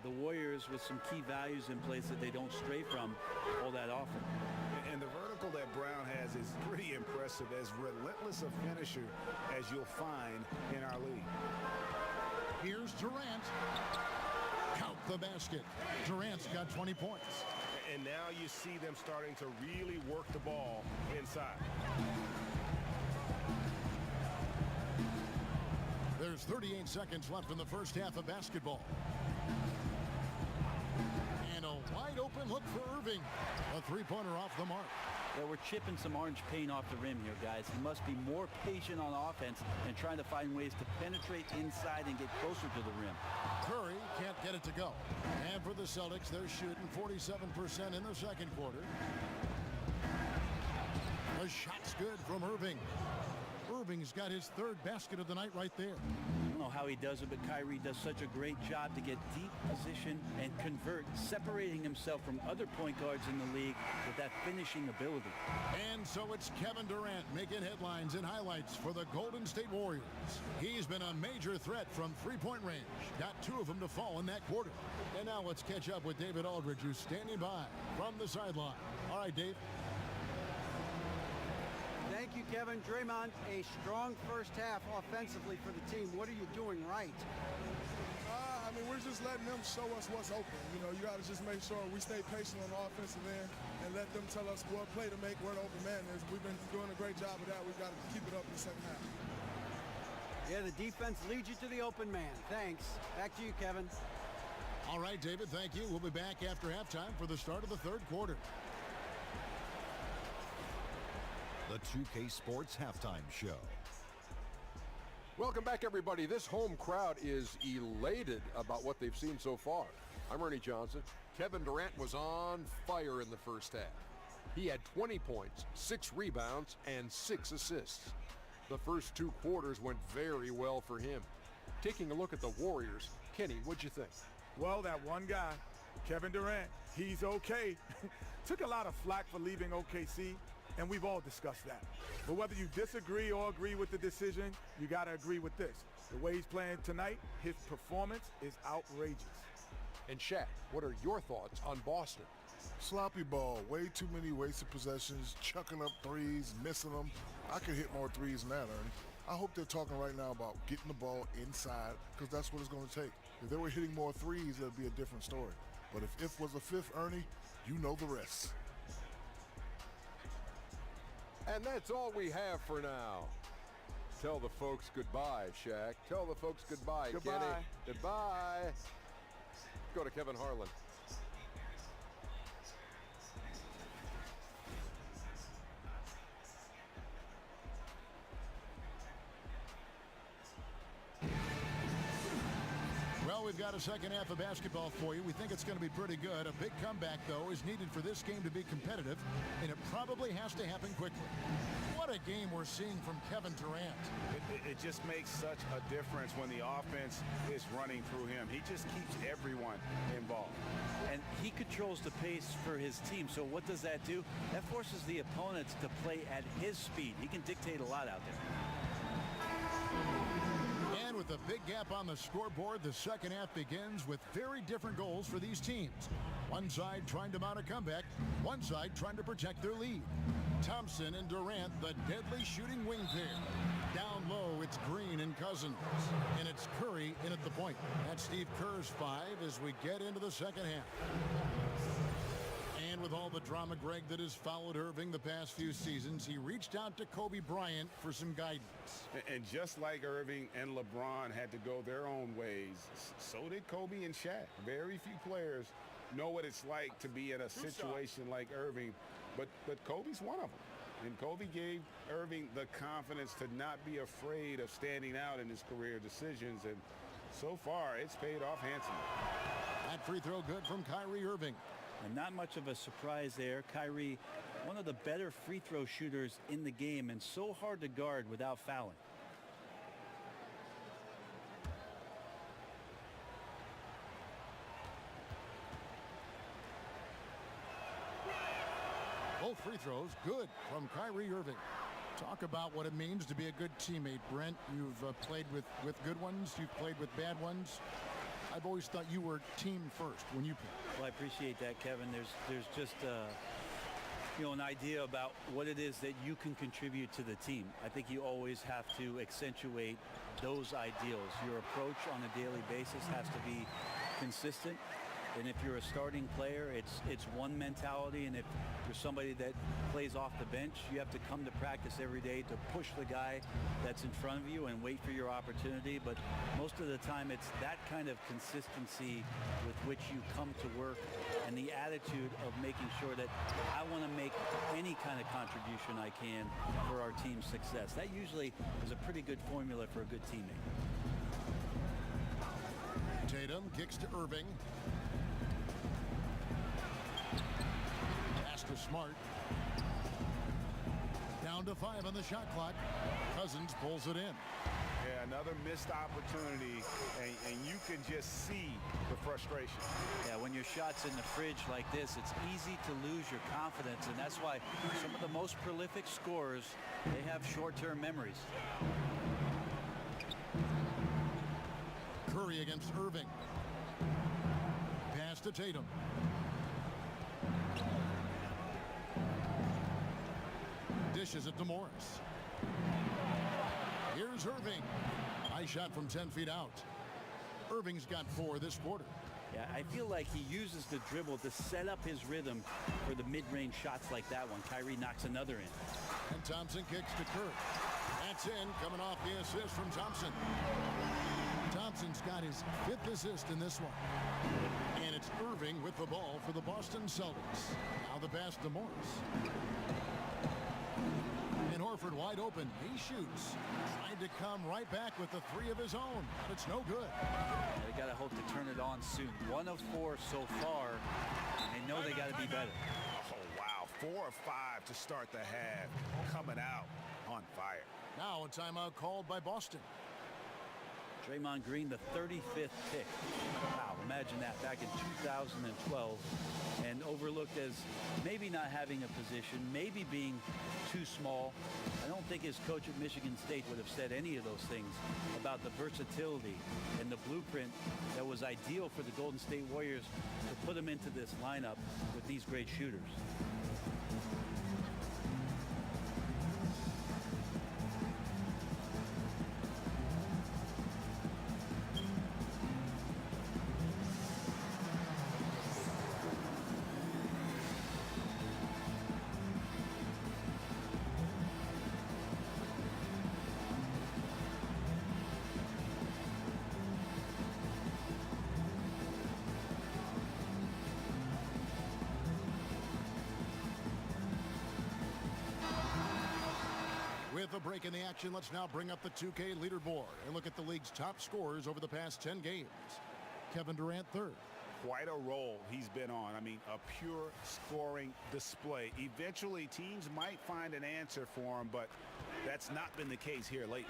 the Warriors with some key values in place that they don't stray from all that often. And the vertical that Brown has is pretty impressive, as relentless a finisher as you'll find in our league. Here's Durant. Count the basket. Durant's got 20 points. And now you see them starting to really work the ball inside. There's 38 seconds left in the first half of basketball. And a wide open look for Irving. A three-pointer off the mark. Yeah, we're chipping some orange paint off the rim here, guys. He must be more patient on offense and trying to find ways to penetrate inside and get closer to the rim. Curry can't get it to go. And for the Celtics, they're shooting 47% in the second quarter. The shot's good from Irving. Irving's got his third basket of the night right there. I don't know how he does it, but Kyrie does such a great job to get deep position and convert, separating himself from other point guards in the league with that finishing ability. And so it's Kevin Durant making headlines and highlights for the Golden State Warriors. He's been a major threat from three-point range. Got two of them to fall in that quarter. And now let's catch up with David Aldridge, who's standing by from the sideline. All right, Dave. Thank you, Kevin. Draymond, a strong first half offensively for the team. What are you doing right? I mean, we're just letting them show us what's open. You know, you got to just make sure we stay patient on the offensive end and let them tell us what play to make, where the open man is. We've been doing a great job of that. We've got to keep it up in the second half. Yeah, the defense leads you to the open man. Thanks. Back to you, Kevin. All right, David, thank you. We'll be back after halftime for the start of the third quarter. The 2K Sports Halftime Show. Welcome back, everybody. This home crowd is elated about what they've seen so far. I'm Ernie Johnson. Kevin Durant was on fire in the first half. He had 20 points, 6 rebounds, and 6 assists. The first 2 quarters went very well for him. Taking a look at the Warriors, Kenny, what'd you think? Well, that one guy, Kevin Durant, he's okay. Took a lot of flack for leaving OKC, and we've all discussed that. But whether you disagree or agree with the decision, you got to agree with this. The way he's playing tonight, his performance is outrageous. And Shaq, what are your thoughts on Boston? Sloppy ball, way too many wasted possessions, chucking up threes, missing them. I could hit more threes than that, Ernie. I hope they're talking right now about getting the ball inside, because that's what it's going to take. If they were hitting more threes, it'd be a different story. But if was a fifth, Ernie, you know the rest. And that's all we have for now. Tell the folks goodbye, Shaq. Tell the folks goodbye, Goodbye. Kenny. Goodbye. Go to Kevin Harlan. Well, we've got a second half of basketball for you. We think it's going to be pretty good. A big comeback, though, is needed for this game to be competitive, and it probably has to happen quickly. What a game we're seeing from Kevin Durant. It just makes such a difference when the offense is running through him. He just keeps everyone involved. And he controls the pace for his team. So what does that do? That forces the opponents to play at his speed. He can dictate a lot out there. And with a big gap on the scoreboard, the second half begins with very different goals for these teams. One side trying to mount a comeback, one side trying to protect their lead. Thompson and Durant, the deadly shooting wing pair. Down low, it's Green and Cousins. And it's Curry in at the point. That's Steve Kerr's 5 as we get into the second half. And with all the drama, Greg, that has followed Irving the past few seasons, he reached out to Kobe Bryant for some guidance. And just like Irving and LeBron had to go their own ways, so did Kobe and Shaq. Very few players know what it's like to be in a situation like Irving, but Kobe's one of them. And Kobe gave Irving the confidence to not be afraid of standing out in his career decisions, and so far it's paid off handsomely. That free throw good from Kyrie Irving. And not much of a surprise there. Kyrie, one of the better free throw shooters in the game and so hard to guard without fouling. Both free throws good from Kyrie Irving. Talk about what it means to be a good teammate, Brent. You've played with good ones. You've played with bad ones. I've always thought you were team first when you play. Well, I appreciate that, Kevin. There's just an idea about what it is that you can contribute to the team. I think you always have to accentuate those ideals. Your approach on a daily basis has to be consistent. And if you're a starting player, it's one mentality. And if you're somebody that plays off the bench, you have to come to practice every day to push the guy that's in front of you and wait for your opportunity. But most of the time, it's that kind of consistency with which you come to work and the attitude of making sure that I want to make any kind of contribution I can for our team's success. That usually is a pretty good formula for a good teammate. Tatum kicks to Irving. Pass to Smart. Down to 5 on the shot clock. Cousins pulls it in. Yeah, another missed opportunity, and you can just see the frustration. Yeah, when your shot's in the fridge like this, it's easy to lose your confidence, and that's why some of the most prolific scorers, they have short-term memories. Curry against Irving. Pass to Tatum. Dishes it to Morris. Here's Irving. High shot from 10 feet out. Irving's got 4 this quarter. Yeah, I feel like he uses the dribble to set up his rhythm for the mid-range shots like that one. Kyrie knocks another in. And Thompson kicks to Curry. That's in, coming off the assist from Thompson. Thompson's got his 5th assist in this one. And it's Irving with the ball for the Boston Celtics. Now the pass to Morris. And Horford wide open. He shoots. Trying to come right back with the 3 of his own. But it's no good. They got to hope to turn it on soon. 1 of 4 so far. They know they got to be better. Oh, wow. 4 or 5 to start the half, coming out on fire. Now a timeout called by Boston. Draymond Green, the 35th pick. Wow, imagine that, back in 2012, and overlooked as maybe not having a position, maybe being too small. I don't think his coach at Michigan State would have said any of those things about the versatility and the blueprint that was ideal for the Golden State Warriors to put him into this lineup with these great shooters. With a break in the action, let's now bring up the 2K leaderboard and look at the league's top scorers over the past 10 games. Kevin Durant third. Quite a role he's been on. I mean, a pure scoring display. Eventually, teams might find an answer for him, but that's not been the case here lately.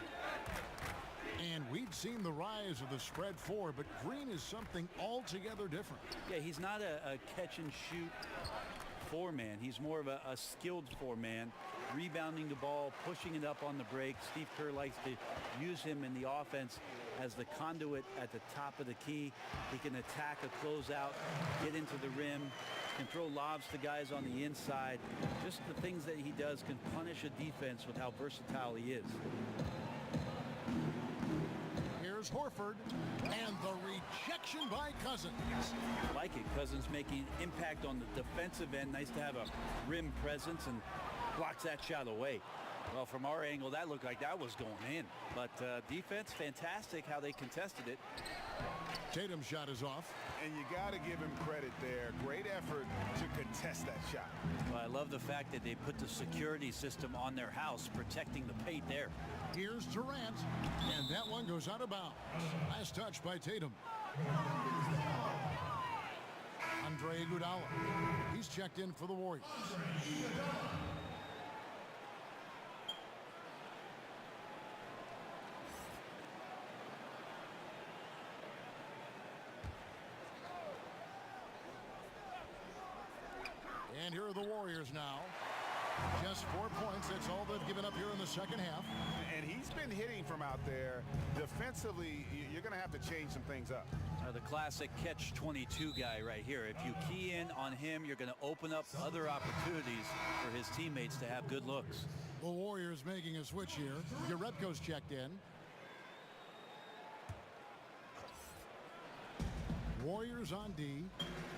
And we've seen the rise of the spread four, but Green is something altogether different. Yeah, he's not a catch and shoot four-man. He's more of a skilled four-man, rebounding the ball, pushing it up on the break. Steve Kerr likes to use him in the offense as the conduit at the top of the key. He can attack a closeout, get into the rim, can throw lobs to guys on the inside. Just the things that he does can punish a defense with how versatile he is. Here's Horford, and the rejection by Cousins. I like it. Cousins making impact on the defensive end. Nice to have a rim presence, and blocks that shot away. Well, from our angle, that looked like that was going in. But defense, fantastic how they contested it. Tatum's shot is off. And you got to give him credit there. Great effort to contest that shot. Well, I love the fact that they put the security system on their house, protecting the paint there. Here's Durant, and that one goes out of bounds. Last touch by Tatum. Andre Iguodala. He's checked in for the Warriors. And here are the Warriors now. Just 4 points. That's all they've given up here in the second half. And he's been hitting from out there. Defensively, you're going to have to change some things up. The classic catch-22 guy right here. If you key in on him, you're going to open up other opportunities for his teammates to have good looks. The Warriors making a switch here. Jerebko's checked in. Warriors on D.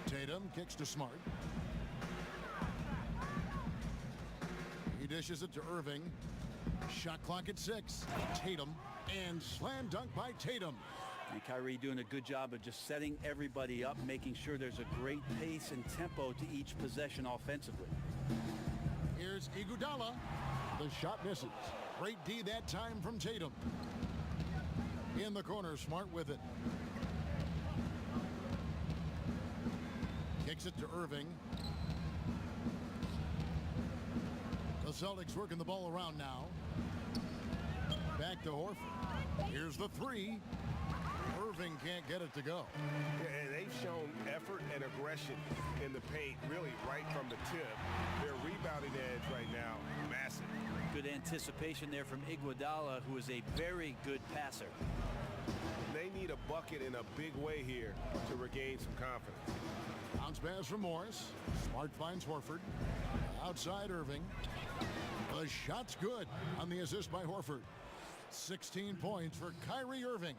Tatum kicks to Smart. He dishes it to Irving. Shot clock at 6. Tatum, and slam dunk by Tatum. And Kyrie doing a good job of just setting everybody up, making sure there's a great pace and tempo to each possession offensively. Here's Iguodala. The shot misses. Great D that time from Tatum. In the corner, Smart with it. Kicks it to Irving. The Celtics working the ball around now. Back to Horford. Here's the three. Irving can't get it to go. Yeah, and they've shown effort and aggression in the paint, really right from the tip. Their rebounding edge right now, massive. Good anticipation there from Iguodala, who is a very good passer. They need a bucket in a big way here to regain some confidence. Bounce pass from Morris. Smart finds Horford. Outside Irving. The shot's good on the assist by Horford. 16 points for Kyrie Irving.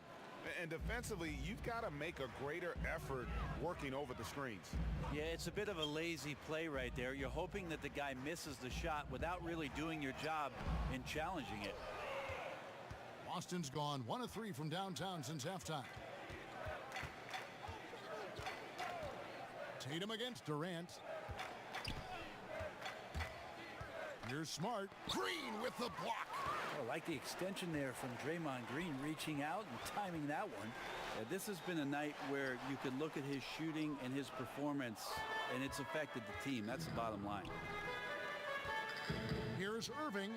And defensively, you've got to make a greater effort working over the screens. Yeah, it's a bit of a lazy play right there. You're hoping that the guy misses the shot without really doing your job in challenging it. Boston's gone 1 of 3 from downtown since halftime. Tatum against Durant. Here's Smart. Green with the block. I like the extension there from Draymond Green, reaching out and timing that one. This has been a night where you can look at his shooting and his performance, and it's affected the team. That's the bottom line. Here's Irving.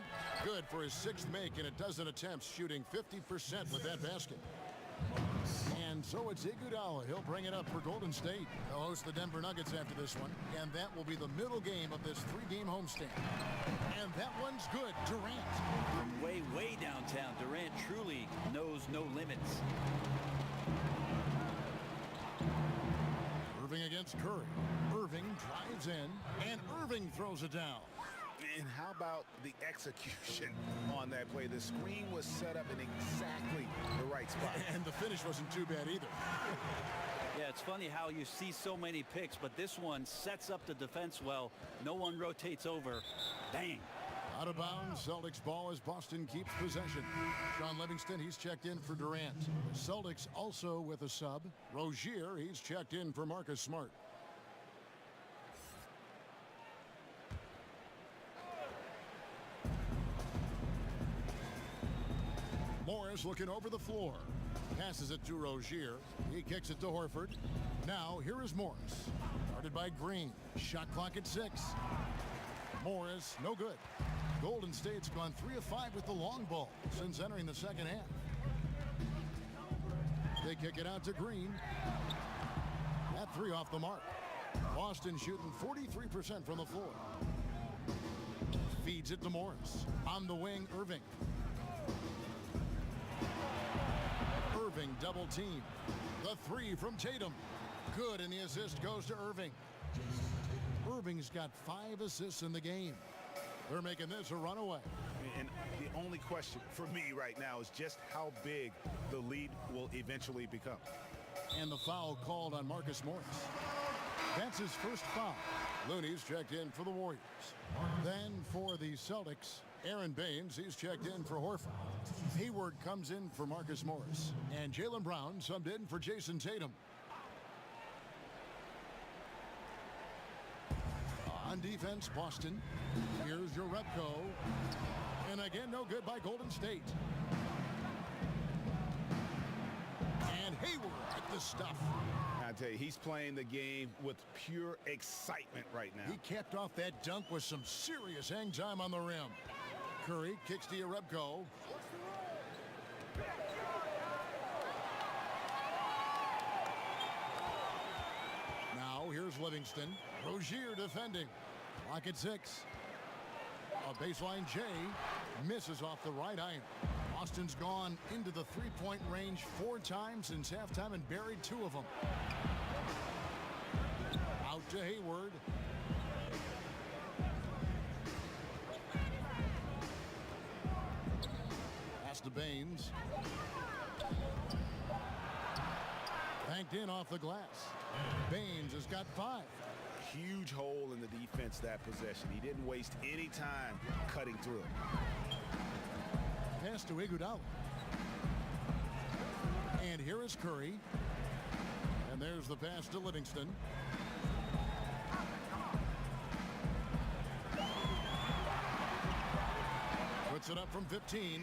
Good for his 6th make in a dozen attempts, shooting 50% with that basket. And so it's Iguodala. He'll bring it up for Golden State. They'll host the Denver Nuggets after this one. And that will be the middle game of this 3-game homestand. And that one's good. Durant. From way, way downtown, Durant truly knows no limits. Irving against Curry. Irving drives in, and Irving throws it down. And how about the execution on that play? The screen was set up in exactly the right spot. And the finish wasn't too bad either. Yeah, it's funny how you see so many picks, but this one sets up the defense well. No one rotates over. Bang. Out of bounds, Celtics ball as Boston keeps possession. Sean Livingston, he's checked in for Durant. Celtics also with a sub. Rozier, he's checked in for Marcus Smart. Morris looking over the floor. Passes it to Rozier. He kicks it to Horford. Now, here is Morris. Guarded by Green. Shot clock at 6. Morris, no good. Golden State's gone 3 of 5 with the long ball since entering the second half. They kick it out to Green. That 3 off the mark. Boston shooting 43% from the floor. Feeds it to Morris. On the wing, Irving. Irving double team. The 3 from Tatum. Good, and the assist goes to Irving. Irving's got 5 assists in the game. They're making this a runaway. And the only question for me right now is just how big the lead will eventually become. And the foul called on Marcus Morris. That's his first foul. Looney's checked in for the Warriors. Then for the Celtics, Aaron Baines, he's checked in for Horford. Hayward comes in for Marcus Morris. And Jaylen Brown subbed in for Jason Tatum. On defense, Boston. Here's Jerebko. And again, no good by Golden State. And Hayward at the stuff. I tell you, he's playing the game with pure excitement right now. He capped off that dunk with some serious hang time on the rim. Curry kicks to Jerebko. Now here's Livingston. Rozier defending. Clock at 6. A baseline J misses off the right iron. Austin's gone into the three-point range 4 times since halftime and buried 2 of them. Out to Hayward. Pass to Baines. Banked in off the glass. Baines has got 5. Huge hole in the defense that possession. He didn't waste any time cutting through it. Pass to Iguodala. And here is Curry. And there's the pass to Livingston. Puts it up from 15.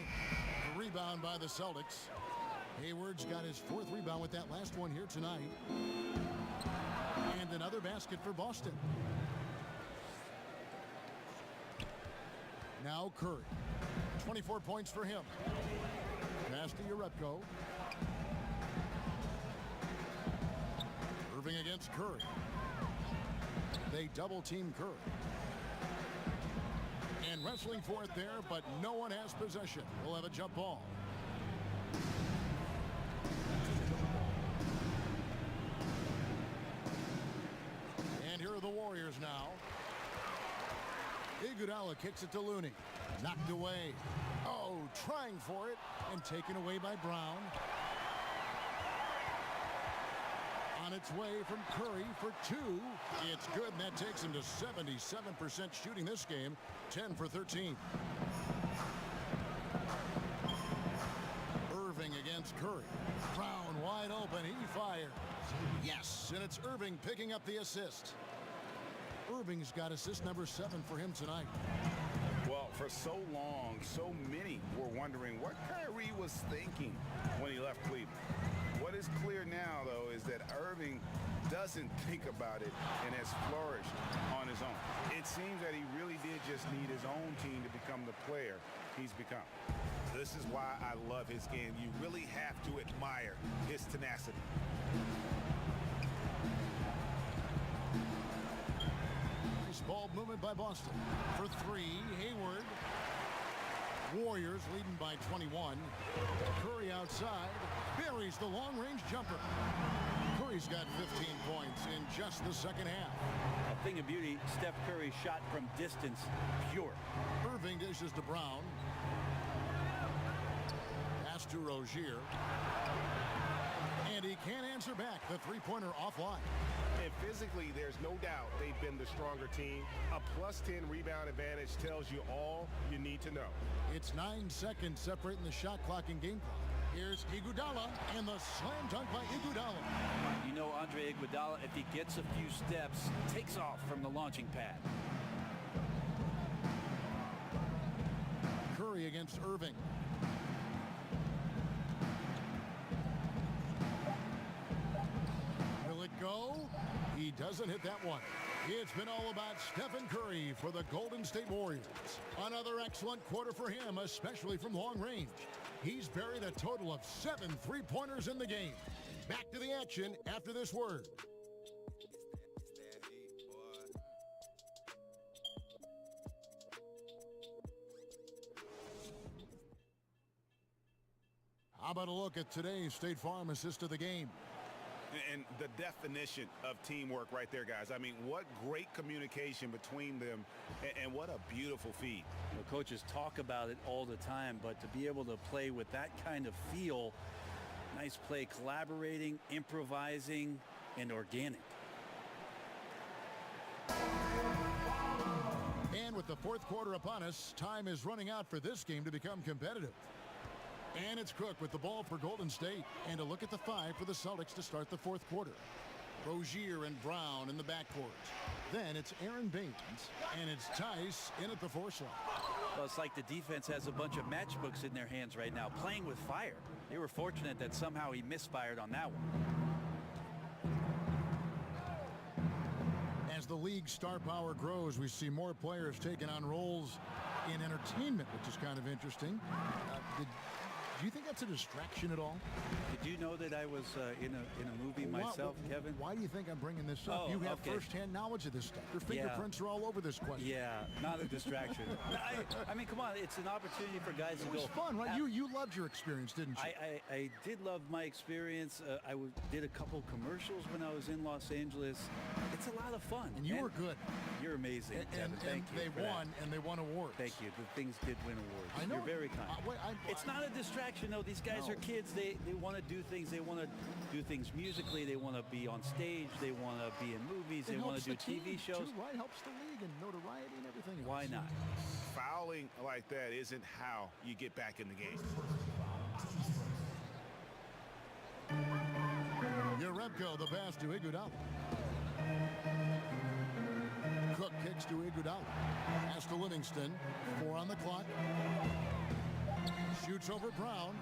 The rebound by the Celtics. Hayward's got his 4th rebound with that last one here tonight. And another basket for Boston. Now Curry. 24 points for him. Pass to Jerebko. Irving against Curry. They double team Curry. And wrestling for it there, but no one has possession. We'll have a jump ball. And here are the Warriors now. Iguodala kicks it to Looney. Knocked away. Oh, trying for it and taken away by Brown. On its way from Curry for 2. It's good, and that takes him to 77% shooting this game. 10 for 13. Irving against Curry. Brown wide open. He fires. Yes, and it's Irving picking up the assist. Irving's got assist number 7 for him tonight. Well, for so long, so many were wondering what Kyrie was thinking when he left Cleveland. What is clear now, though, is that Irving doesn't think about it and has flourished on his own. It seems that he really did just need his own team to become the player he's become. This is why I love his game. You really have to admire his tenacity. Nice ball movement by Boston. For three, Hayward. Warriors leading by 21. Curry outside. Buries the long-range jumper. Curry's got 15 points in just the second half. A thing of beauty, Steph Curry's shot from distance, pure. Irving dishes to Brown. Pass to Rozier. And he can't answer back. The three-pointer offline. And physically, there's no doubt they've been the stronger team. A +10 rebound advantage tells you all you need to know. It's 9 seconds separating the shot clock and game clock. Here's Iguodala and the slam dunk by Iguodala. You know Andre Iguodala, if he gets a few steps, takes off from the launching pad. Curry against Irving. Will it go? He doesn't hit that one. It's been all about Stephen Curry for the Golden State Warriors. Another excellent quarter for him, especially from long range. He's buried a total of 7 three-pointers in the game. Back to the action after this word. How about a look at today's State Farm assist of the game? And the definition of teamwork right there, guys. I mean, what great communication between them, and what a beautiful feed. Well, coaches talk about it all the time, but to be able to play with that kind of feel, nice play, collaborating, improvising, and organic. And with the fourth quarter upon us, time is running out for this game to become competitive. And it's Cook with the ball for Golden State. And a look at the 5 for the Celtics to start the fourth quarter. Rozier and Brown in the backcourt. Then it's Aaron Baines. And it's Tice in at the 4 slot. Well, it's like the defense has a bunch of matchbooks in their hands right now, playing with fire. They were fortunate that somehow he misfired on that one. As the league's star power grows, we see more players taking on roles in entertainment, which is kind of interesting. Do you think that's a distraction at all? Did you know that I was in a movie myself, Kevin? Why do you think I'm bringing this up? You have firsthand knowledge of this stuff. Your fingerprints are all over this question. Yeah, not a distraction. I mean, come on, it's an opportunity for guys to go. It was fun, right? You loved your experience, didn't you? I did love my experience. I did a couple commercials when I was in Los Angeles. It's a lot of fun. And you were good. You're amazing, Kevin. Thank you. They won awards. Thank you. The things did win awards. I know. You're very kind. It's not a distraction. No, these guys are kids. They want to do things. They want to do things musically. They want to be on stage. They want to be in movies. They want to do TV shows. Too, right? Helps the league and notoriety and everything else. Why not? Fouling like that isn't how you get back in the game. Jerebko, the pass to Iguodala. Cook kicks to Iguodala. Pass to Livingston. 4 on the clock. Shoots over Brown.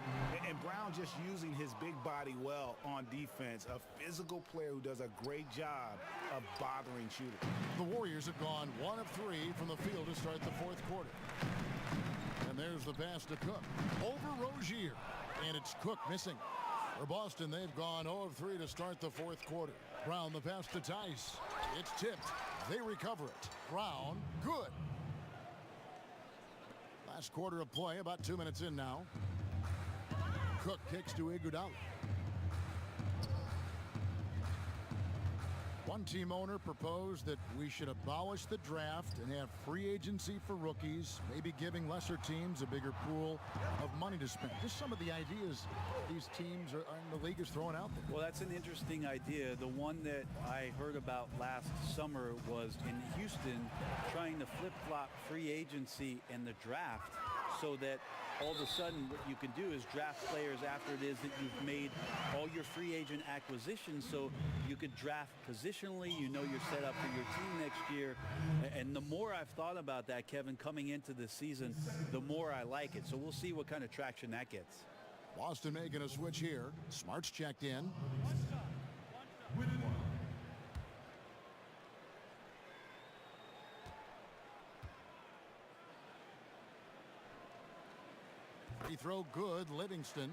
And Brown just using his big body well on defense. A physical player who does a great job of bothering shooters. The Warriors have gone 1 of 3 from the field to start the fourth quarter. And there's the pass to Cook. Over Rozier. And it's Cook missing. For Boston, they've gone 0 of 3 to start the fourth quarter. Brown, the pass to Tice. It's tipped. They recover it. Brown, good. Last quarter of play, about 2 minutes in now. Cook kicks to Iguodala. One team owner proposed that we should abolish the draft and have free agency for rookies, maybe giving lesser teams a bigger pool of money to spend. Just some of the ideas these teams in the league is throwing out there. Well, that's an interesting idea. The one that I heard about last summer was in Houston trying to flip-flop free agency and the draft so that all of a sudden what you can do is draft players after it is that you've made all your free agent acquisitions, so you could draft positionally, you know you're set up for your team next year. And the more I've thought about that, Kevin, coming into the season, the more I like it. So we'll see what kind of traction that gets. Boston making a switch here. Smart's checked in. Free throw good. Livingston.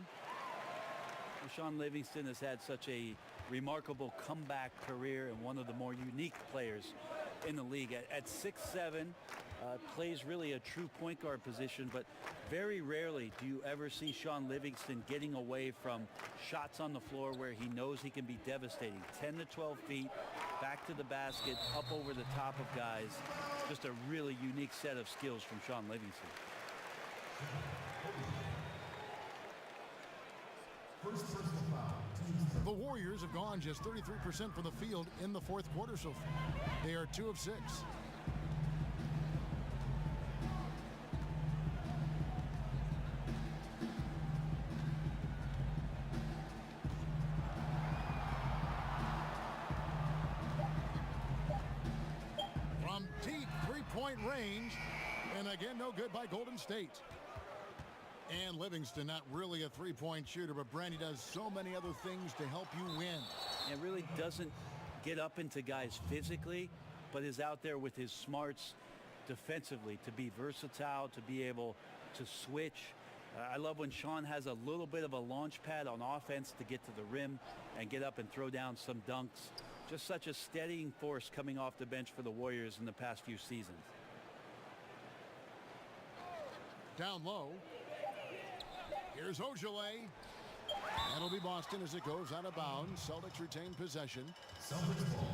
Sean Livingston has had such a remarkable comeback career and one of the more unique players in the league. At 6'7", plays really a true point guard position, but very rarely do you ever see Sean Livingston getting away from shots on the floor where he knows he can be devastating. 10 to 12 feet, back to the basket, up over the top of guys. Just a really unique set of skills from Sean Livingston. The Warriors have gone just 33% from the field in the fourth quarter so far. They are 2 of 6. From deep three-point range, and again, no good by Golden State. And Livingston, not really a three-point shooter, but Brandy does so many other things to help you win. It really doesn't get up into guys physically, but is out there with his smarts defensively to be versatile, to be able to switch. I love when Sean has a little bit of a launch pad on offense to get to the rim and get up and throw down some dunks. Just such a steadying force coming off the bench for the Warriors in the past few seasons. Down low. Here's Ojale. That'll be Boston as it goes out of bounds. Celtics retain possession. Celtics ball.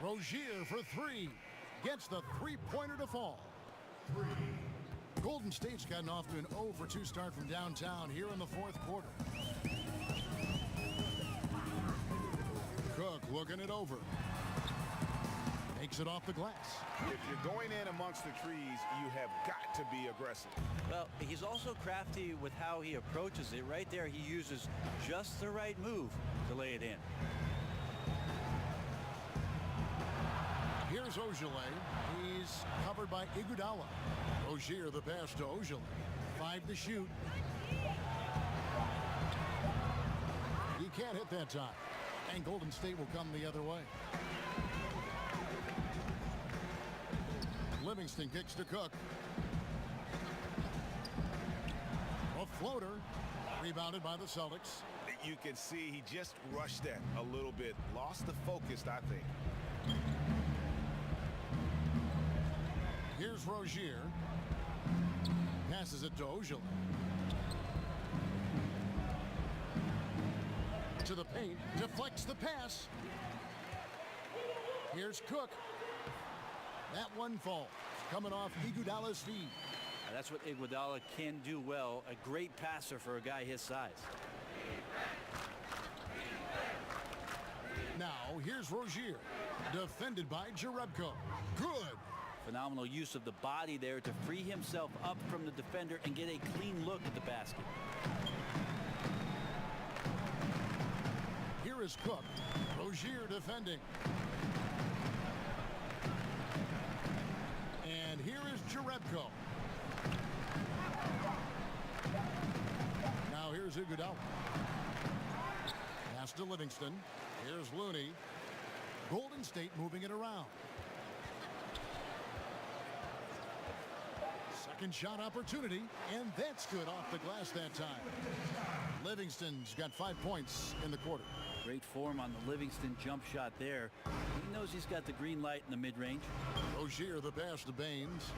Rozier for 3. Gets the three-pointer to fall. 3. Golden State's gotten off to an 0 for 2 start from downtown here in the fourth quarter. Cook looking it over. Makes it off the glass. If you're going in amongst the trees, you have got to be aggressive. Well, he's also crafty with how he approaches it. Right there, he uses just the right move to lay it in. Here's Ojale. He's covered by Iguodala. Rozier the pass to Ojale. 5 to shoot. He can't hit that time. And Golden State will come the other way. Livingston kicks to Cook. A floater. Rebounded by the Celtics. You can see he just rushed that a little bit. Lost the focus, I think. Here's Rozier. Passes it to Ojale. To the paint, deflects the pass. Here's Cook. That one falls, coming off Iguodala's feet. That's what Iguodala can do well. A great passer for a guy his size. Now, here's Rozier. Defended by Jerebko. Good. Phenomenal use of the body there to free himself up from the defender and get a clean look at the basket. Here is Cook. Rozier defending. And here is Jerebko. Now here's Iguodala. Pass to Livingston. Here's Looney. Golden State moving it around. Second shot opportunity, and that's good off the glass that time. Livingston's got 5 points in the quarter. Great form on the Livingston jump shot there. He knows he's got the green light in the mid-range. Rozier the pass to Baines.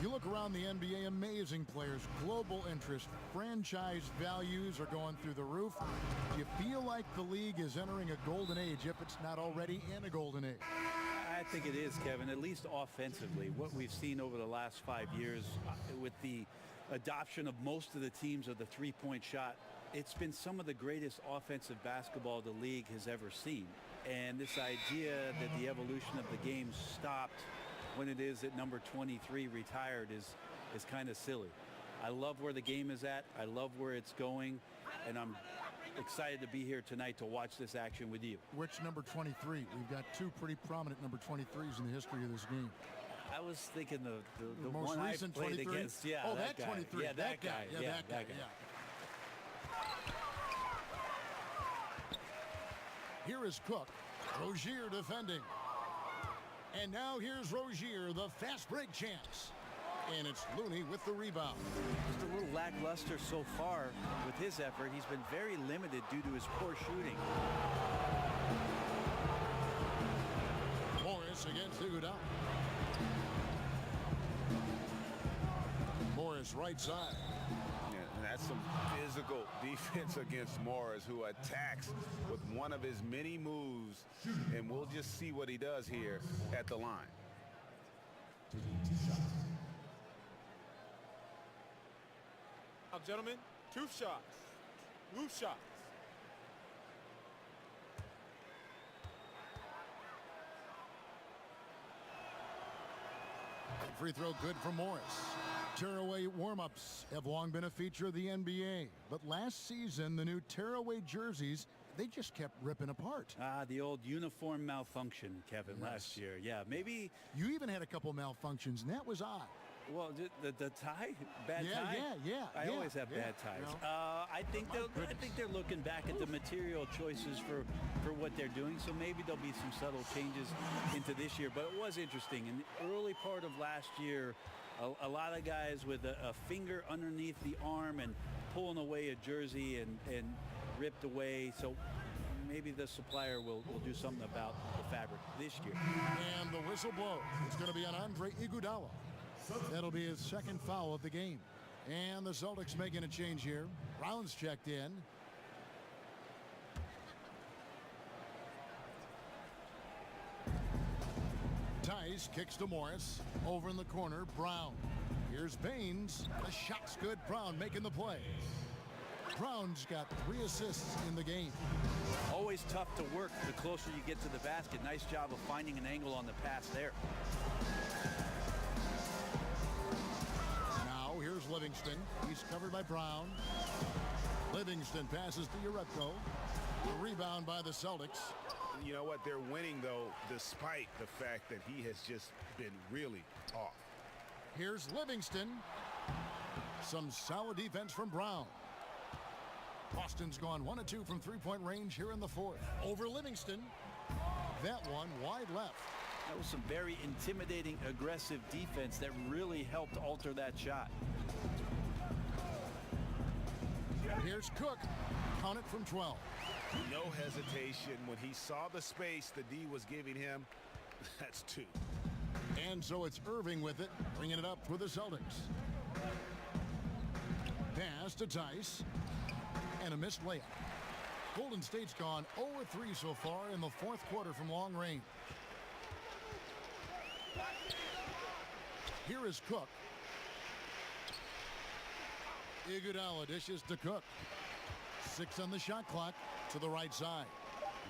You look around the NBA, amazing players, global interest, franchise values are going through the roof. Do you feel like the league is entering a golden age if it's not already in a golden age? I think it is, Kevin, at least offensively. What we've seen over the last 5 years with the adoption of most of the teams of the three-point shot, it's been some of the greatest offensive basketball the league has ever seen. And this idea that the evolution of the game stopped when it is at number 23 retired is kind of silly. I love where the game is at. I love where it's going. And I'm excited to be here tonight to watch this action with you. Which number 23? We've got 2 pretty prominent number 23s in the history of this game. I was thinking the most one recent I played 23? against. Yeah, oh, that that guy. 23. Yeah, that guy. Yeah, that guy. Yeah. Here is Cook. Rozier defending. And now here's Rozier, the fast break chance. And it's Looney with the rebound. Just a little lackluster so far with his effort. He's been very limited due to his poor shooting. Morris against Iguodala. Morris right side. Yeah, and that's some physical defense against Morris, who attacks with one of his many moves. And we'll just see what he does here at the line. Now, gentlemen, 2 shots. Loose shots. Free throw good for Morris. Tearaway warm-ups have long been a feature of the NBA. But last season, the new tearaway jerseys, they just kept ripping apart. The old uniform malfunction, Kevin, last year. Yeah, maybe. You even had a couple malfunctions, and that was odd. Well, the tie, bad tie. I always have bad ties. No. I think they're looking back at the material choices for what they're doing. So maybe there'll be some subtle changes into this year. But it was interesting in the early part of last year. A lot of guys with a finger underneath the arm and pulling away a jersey and ripped away. So maybe the supplier will do something about the fabric this year. And the whistle blows. It's going to be on Andre Iguodala. That'll be his second foul of the game. And the Celtics making a change here. Brown's checked in. Tice kicks to Morris. Over in the corner, Brown. Here's Baines. The shot's good. Brown making the play. Brown's got 3 assists in the game. Always tough to work the closer you get to the basket. Nice job of finding an angle on the pass there. Now here's Livingston. He's covered by Brown. Livingston passes to Urepko. The rebound by the Celtics. You know what? They're winning, though, despite the fact that he has just been really off. Here's Livingston. Some solid defense from Brown. Boston's gone 1 of 2 from three-point range here in the fourth. Over Livingston. That one wide left. That was some very intimidating, aggressive defense that really helped alter that shot. Here's Cook. Count it from 12. No hesitation when he saw the space the D was giving him. That's 2. And so it's Irving with it, bringing it up for the Celtics. Pass to Tice. And a missed layup. Golden State's gone 0-3 so far in the fourth quarter from long range. Here is Cook. Iguodala dishes to Cook. 6 on the shot clock to the right side.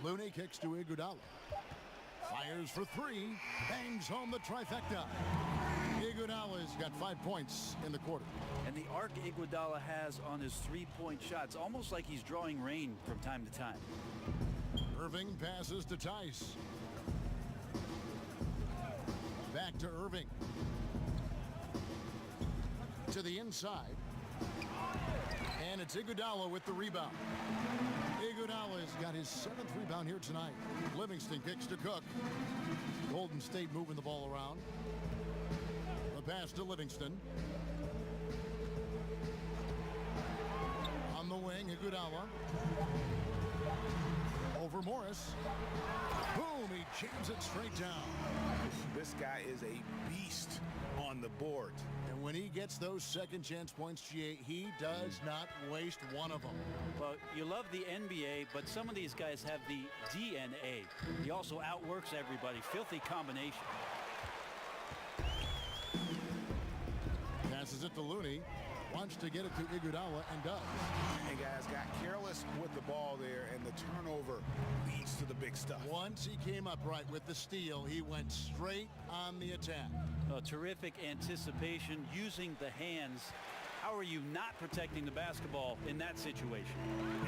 Looney kicks to Iguodala. Fires for 3. Bangs home the trifecta. Iguodala's got 5 points in the quarter. And the arc Iguodala has on his three-point shots, almost like he's drawing rain from time to time. Irving passes to Tice. Back to Irving. To the inside. And it's Iguodala with the rebound. Iguodala's got his 7th rebound here tonight. Livingston kicks to Cook. Golden State moving the ball around. The pass to Livingston. On the wing, Iguodala. Over Morris. Boom, he jams it straight down. This guy is a beast on the board. And when he gets those second chance points, he does not waste one of them. Well, you love the NBA, but some of these guys have the DNA. He also outworks everybody. Filthy combination. Passes it to Looney. Wants to get it to Iguodala and does. Hey guys, got careless with the ball there, and the turnover leads to the big stuff. Once he came upright with the steal, he went straight on the attack. Terrific anticipation, using the hands. How are you not protecting the basketball in that situation?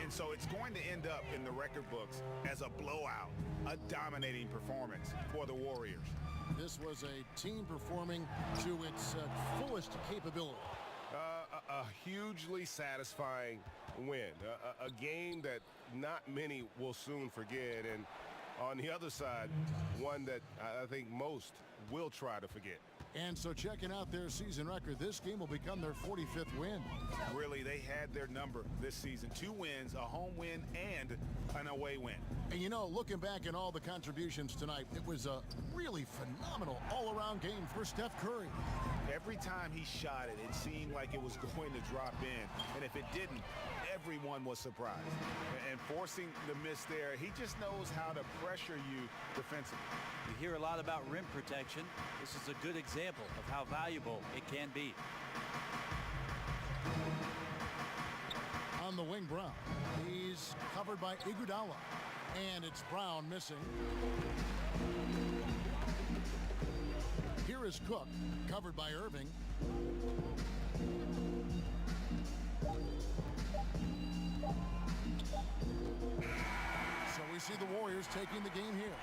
And so it's going to end up in the record books as a blowout, a dominating performance for the Warriors. This was a team performing to its fullest capability. A hugely satisfying win, a game that not many will soon forget, and on the other side, one that I think most will try to forget. And so checking out their season record, this game will become their 45th win. Really, they had their number this season. 2 wins, a home win, and an away win. And you know, looking back at all the contributions tonight, it was a really phenomenal all-around game for Steph Curry. Every time he shot it, it seemed like it was going to drop in. And if it didn't, everyone was surprised. And forcing the miss there, he just knows how to pressure you defensively. You hear a lot about rim protection. This is a good example of how valuable it can be. On the wing, Brown. He's covered by Iguodala. And it's Brown missing. Here is Cook, covered by Irving. So we see the Warriors taking the game here.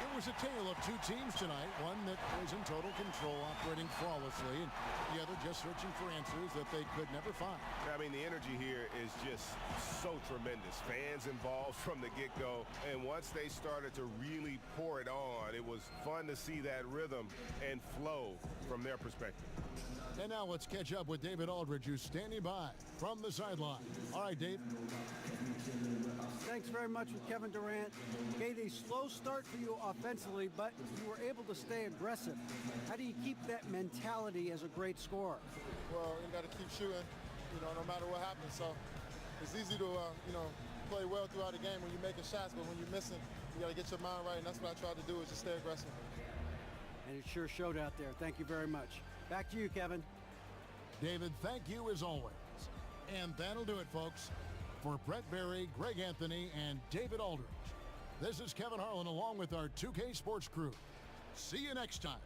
It was a tale of 2 teams tonight, one that was in total control, operating flawlessly, and the other just searching for answers that they could never find. I mean, the energy here is just so tremendous. Fans involved from the get-go, and once they started to really pour it on, it was fun to see that rhythm and flow from their perspective. And now let's catch up with David Aldridge, who's standing by from the sideline. All right, Dave. Thanks very much with Kevin Durant. Gave a slow start for you offensively, but you were able to stay aggressive. How do you keep that mentality as a great scorer? Well, you got to keep shooting, no matter what happens. So it's easy to, play well throughout the game when you're making shots, but when you're missing, you got to get your mind right, and that's what I tried to do, is just stay aggressive. And it sure showed out there. Thank you very much. Back to you, Kevin. David, thank you as always. And that'll do it, folks. For Brett Berry, Greg Anthony, and David Aldridge, this is Kevin Harlan along with our 2K Sports crew. See you next time.